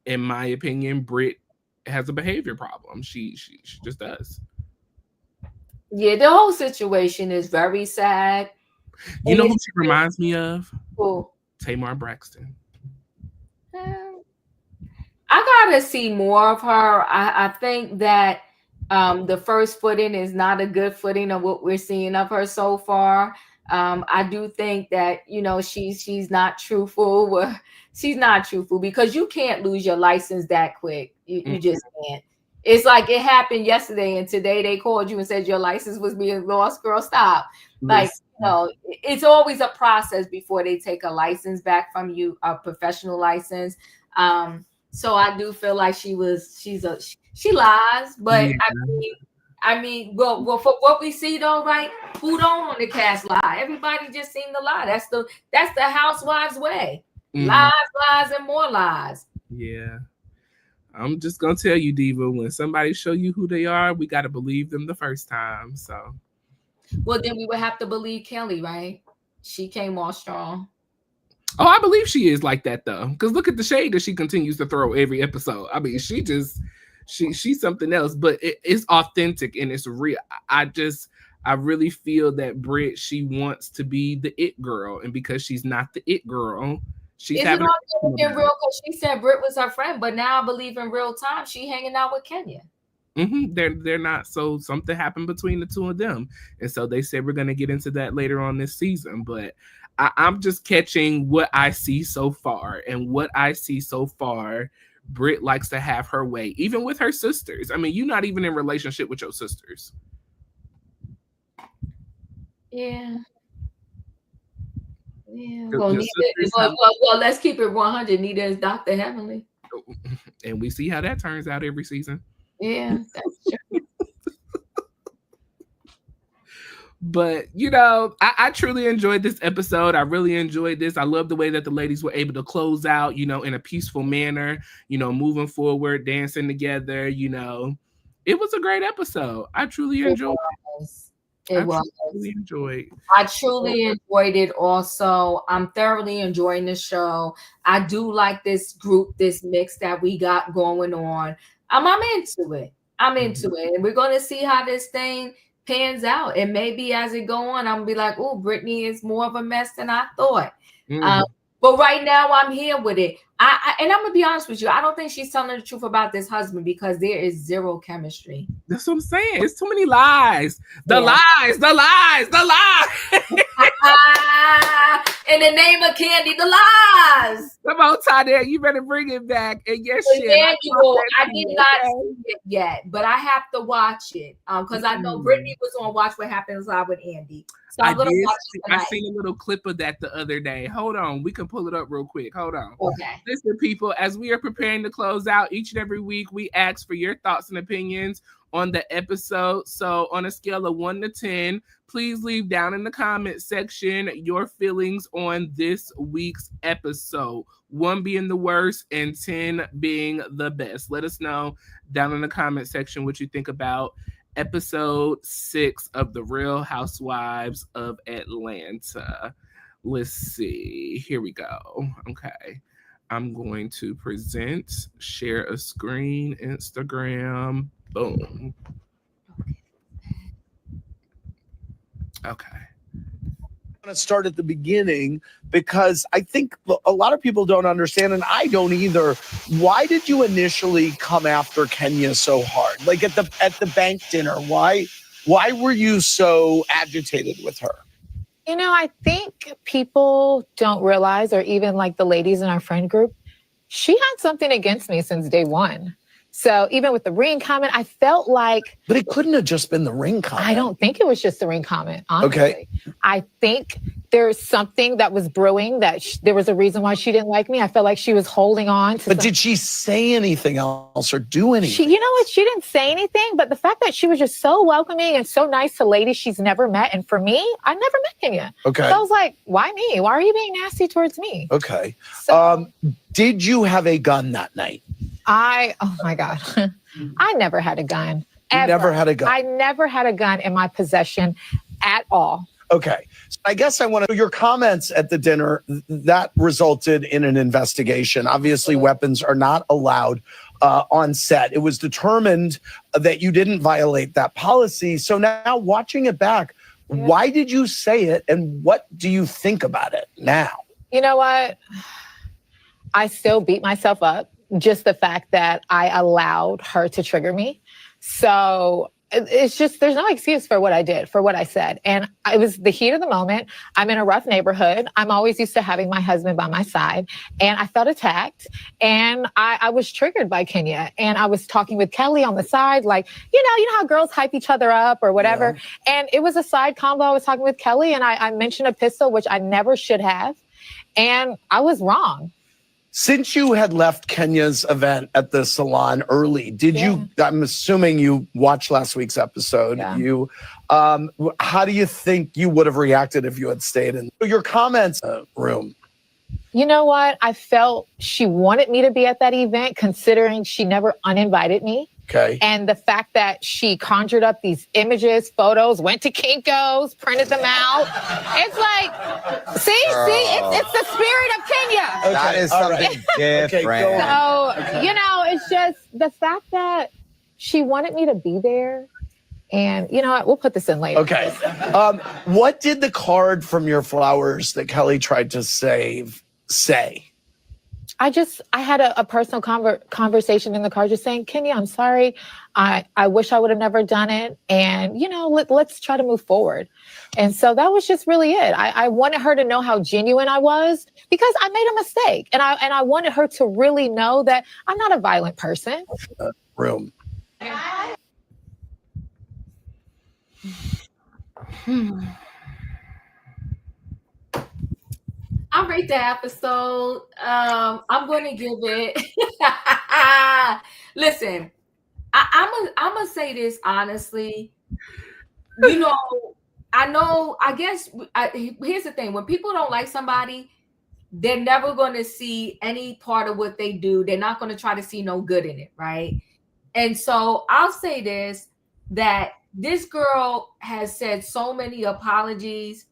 in my opinion, Brit has a behavior problem. She just does. Yeah, the whole situation is very sad. You know who she reminds me of? Who? Tamar Braxton. I gotta see more of her. I think that the first footing is not a good footing of what we're seeing of her so far. I do think that, she's not truthful. She's not truthful, because you can't lose your license that quick. You just can't. It's like it happened yesterday, and today they called you and said your license was being lost. Girl, stop. Like, it's always a process before they take a license back from you, a professional license. So I do feel like she lies, but I mean, well, for what we see though, right? Who don't on the cast lie? Everybody just seem to lie. That's the housewives way. Lies, and more lies. Yeah. I'm just gonna tell you, Diva, when somebody show you who they are, we gotta believe them the first time. So, well, then we would have to believe Kelli, right? She came off strong. Oh, I believe she is like that though, because look at the shade that she continues to throw every episode. I mean, she's something else, but it's authentic and it's real. I really feel that Brit, she wants to be the it girl, and because she's not the it girl, she's having in real, because she said Brit was her friend, but now I believe in real time she hanging out with Kenya. They're not. So something happened between the two of them, and so they said we're gonna get into that later on this season. But I'm just catching what I see so far, and what I see so far, Brit likes to have her way, even with her sisters. I mean, you're not even in relationship with your sisters. Yeah. Well, let's keep it 100. Nita is Dr. Heavenly. And we see how that turns out every season. Yeah, that's true. But, I truly enjoyed this episode. I really enjoyed this. I love the way that the ladies were able to close out, in a peaceful manner, moving forward, dancing together, It was a great episode. I truly enjoyed it. I truly enjoyed it also. I'm thoroughly enjoying the show. I do like this group, this mix that we got going on. I'm into it. And we're going to see how this thing pans out. And maybe as it go on, I'm gonna be like, oh, Brittany is more of a mess than I thought. But right now I'm here with it. And I'm gonna be honest with you, I don't think she's telling the truth about this husband because there is zero chemistry. That's what I'm saying. It's too many lies. The lies. In the name of Candy, the lies. Come on, Tanya, you better bring it back. And yes, I did not see it yet, but I have to watch it because I know Brittany was on Watch What Happens Live with Andy. So I'm gonna watch it tonight. I seen a little clip of that the other day. Hold on, we can pull it up real quick. Hold on. Okay. Listen, people, as we are preparing to close out each and every week, we ask for your thoughts and opinions on the episode. So on a scale of 1 to 10, please leave down in the comment section your feelings on this week's episode. 1 being the worst and 10 being the best. Let us know down in the comment section what you think about episode 6 of the Real Housewives of Atlanta. Let's see. Here we go. Okay. I'm going to share a screen, Instagram. Boom. Okay. I'm going to start at the beginning because I think a lot of people don't understand, and I don't either. Why did you initially come after Kenya so hard? Like at the bank dinner, why were you so agitated with her? You know, I think people don't realize, or even like the ladies in our friend group, she had something against me since day one. So even with the ring comment, I felt like... But it couldn't have just been the ring comment. I don't think it was just the ring comment, honestly. Okay. I think there's something that was brewing, that there was a reason why she didn't like me. I felt like she was holding on to... But did she say anything else or do anything? You know what? She didn't say anything, but the fact that she was just so welcoming and so nice to ladies she's never met. And for me, I never met Kenya. Okay. So I was like, why me? Why are you being nasty towards me? Okay. So, did you have a gun that night? Oh my God. I never had a gun. You never had a gun? I never had a gun in my possession at all. Okay. So I guess I want to... Your comments at the dinner, that resulted in an investigation. Obviously, weapons are not allowed on set. It was determined that you didn't violate that policy. So now watching it back, why did you say it and what do you think about it now? You know what? I still beat myself up. Just the fact that I allowed her to trigger me. So it's just, there's no excuse for what I did, for what I said. And it was the heat of the moment. I'm in a rough neighborhood. I'm always used to having my husband by my side. And I felt attacked. And I was triggered by Kenya. And I was talking with Kelli on the side, like, you know how girls hype each other up or whatever. Yeah. And it was a side convo. I was talking with Kelli and I mentioned a pistol, which I never should have. And I was wrong. Since you had left Kenya's event at the salon early, did you, I'm assuming you watched last week's episode. Yeah. How do you think you would have reacted if you had stayed in your comments room? You know what? I felt she wanted me to be at that event, considering she never uninvited me. Okay. And the fact that she conjured up these images, photos, went to Kinko's, printed them out. It's like, see, it's the spirit of Kenya. Okay. That is something different. So, you know, it's just the fact that she wanted me to be there. And you know what? We'll put this in later. Okay. What did the card from your flowers that Kelli tried to save say? I had a personal conversation in the car just saying, Kenya, I'm sorry. I wish I would have never done it. And, you know, let's try to move forward. And so that was just really it. I wanted her to know how genuine I was because I made a mistake. And I wanted her to really know that I'm not a violent person. Room. I'll rate the episode. I'm going to give it. Listen, I'm gonna say this honestly. You know, I guess here's the thing. When people don't like somebody, they're never going to see any part of what they do. They're not going to try to see no good in it, right? And so I'll say this, that this girl has said so many apologies.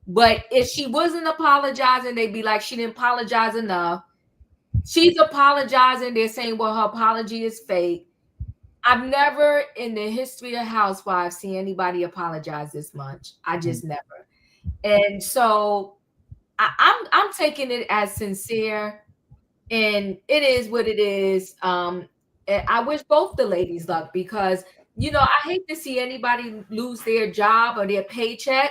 But if she wasn't apologizing, they'd be like, she didn't apologize enough. She's apologizing. They're saying, well, her apology is fake. I've never in the history of Housewives seen anybody apologize this much. I just never. And so I'm taking it as sincere, and it is what it is. And I wish both the ladies luck because I hate to see anybody lose their job or their paycheck.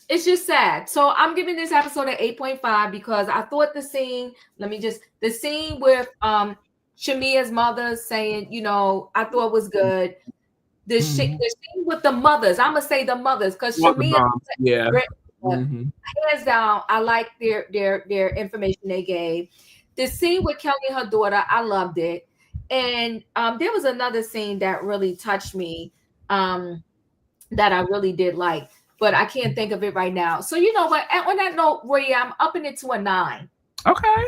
It's just sad. So I'm giving this episode an 8.5 because I thought the scene with Shamia's mother saying, I thought was good. The scene with the mothers, I'm gonna say the mothers because Shamia, hands down, I like their information they gave. The scene with Kelli and her daughter, I loved it. And there was another scene that really touched me, that I really did like, but I can't think of it right now. So you know what? On that note, Royaire, I'm upping it to a 9. Okay.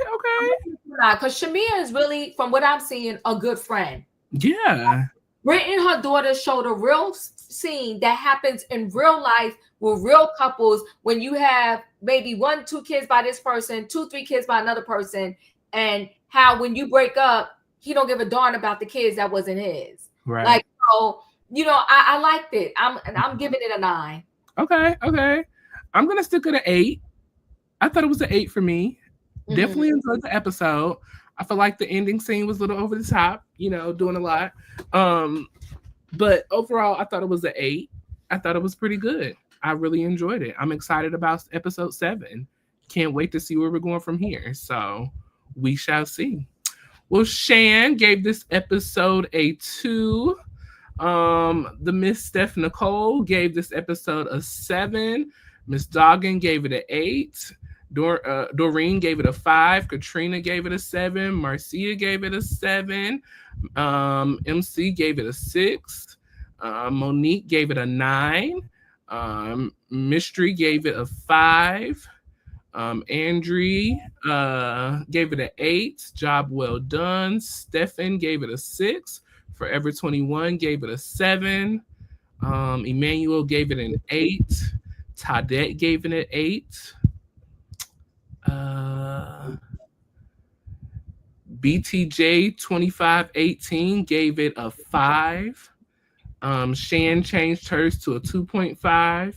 Because Shamia is really, from what I'm seeing, a good friend. Yeah. Brit and her daughter showed a real scene that happens in real life with real couples when you have maybe 1, 2 kids by this person, 2, 3 kids by another person, and how when you break up, he don't give a darn about the kids that wasn't his. Right. Like, so, I liked it. I'm giving it a 9. Okay. I'm gonna stick at an 8. I thought it was an 8 for me. Definitely enjoyed the episode. I feel like the ending scene was a little over the top, doing a lot. But overall, I thought it was an 8. I thought it was pretty good. I really enjoyed it. I'm excited about episode 7. Can't wait to see where we're going from here. So we shall see. Well, Shan gave this episode a 2. The Miss Steph Nicole gave this episode a 7. Miss Doggin gave it an 8. Doreen gave it a 5. Katrina gave it a 7. Marcia gave it a 7. MC gave it a 6. Monique gave it a 9. Mystery gave it a 5. Andrew gave it an 8. Job well done. Stefan gave it a 6. Forever 21 gave it a 7. Emmanuel gave it an 8. Tadette gave it an 8. BTJ 2518 gave it a 5. Shan changed hers to a 2.5.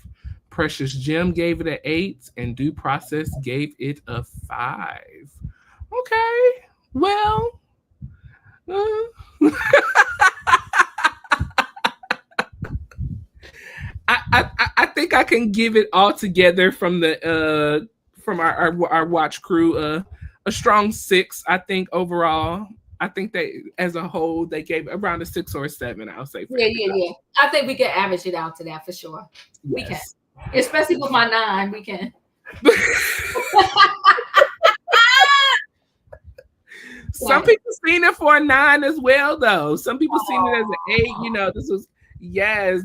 Precious Jim gave it an 8, and Due Process gave it a 5. Okay, well, I think I can give it all together from the from our watch crew a strong 6. I think overall. I think they, as a whole, they gave around a 6 or a 7. I'll say. Yeah. I think we can average it out to that for sure. Yes. We can, especially with my 9. We can. Some people seen it for a 9 as well, though. Some people seen it as an 8. This was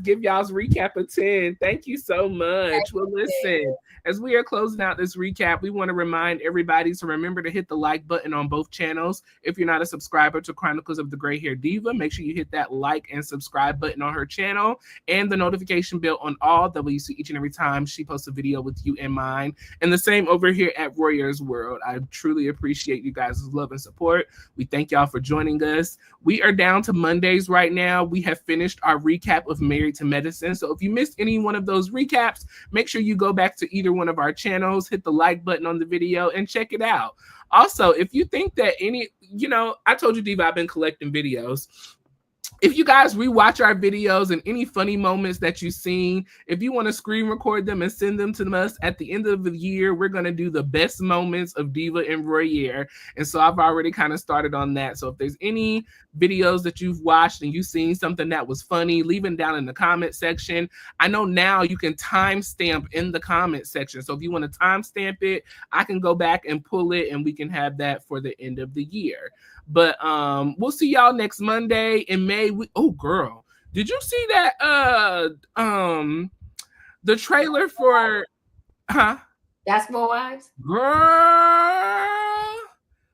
give y'all's recap a 10. Thank you so much. Well, listen. As we are closing out this recap, we want to remind everybody to remember to hit the like button on both channels. If you're not a subscriber to Chronicles of the Gray Hair Diva, make sure you hit that like and subscribe button on her channel and the notification bell on all. That way you see each and every time she posts a video with you in mind. And the same over here at Royaire's World. I truly appreciate you guys' love and support. We thank y'all for joining us. We are down to Mondays right now. We have finished our recap of Married to Medicine. So if you missed any one of those recaps, make sure you go back to either one of our channels, hit the like button on the video, and check it out. Also, if you think that I told you, Diva, I've been collecting videos. If you guys rewatch our videos and any funny moments that you've seen, if you want to screen record them and send them to us at the end of the year, we're going to do the best moments of Diva and Royaire. And so I've already kind of started on that. So if there's any videos that you've watched and you've seen something that was funny, leave them down in the comment section. I know now you can timestamp in the comment section. So if you want to timestamp it, I can go back and pull it and we can have that for the end of the year. But we'll see y'all next Monday in May. Oh, girl, did you see that? The trailer for Basketball Wives? Girl.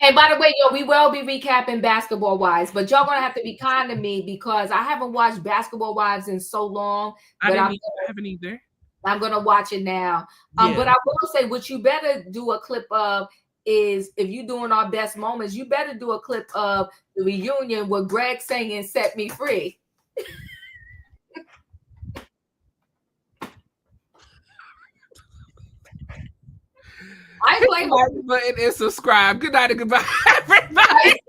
And by the way, we will be recapping Basketball Wives, but y'all gonna have to be kind to me because I haven't watched Basketball Wives in so long. I haven't either. I'm gonna watch it now. But I will say, what you better do a clip of is if you're doing our best moments, you better do a clip of the reunion with Greg singing "Set Me Free." I Hit blame the like button and subscribe. Good night and goodbye, everybody.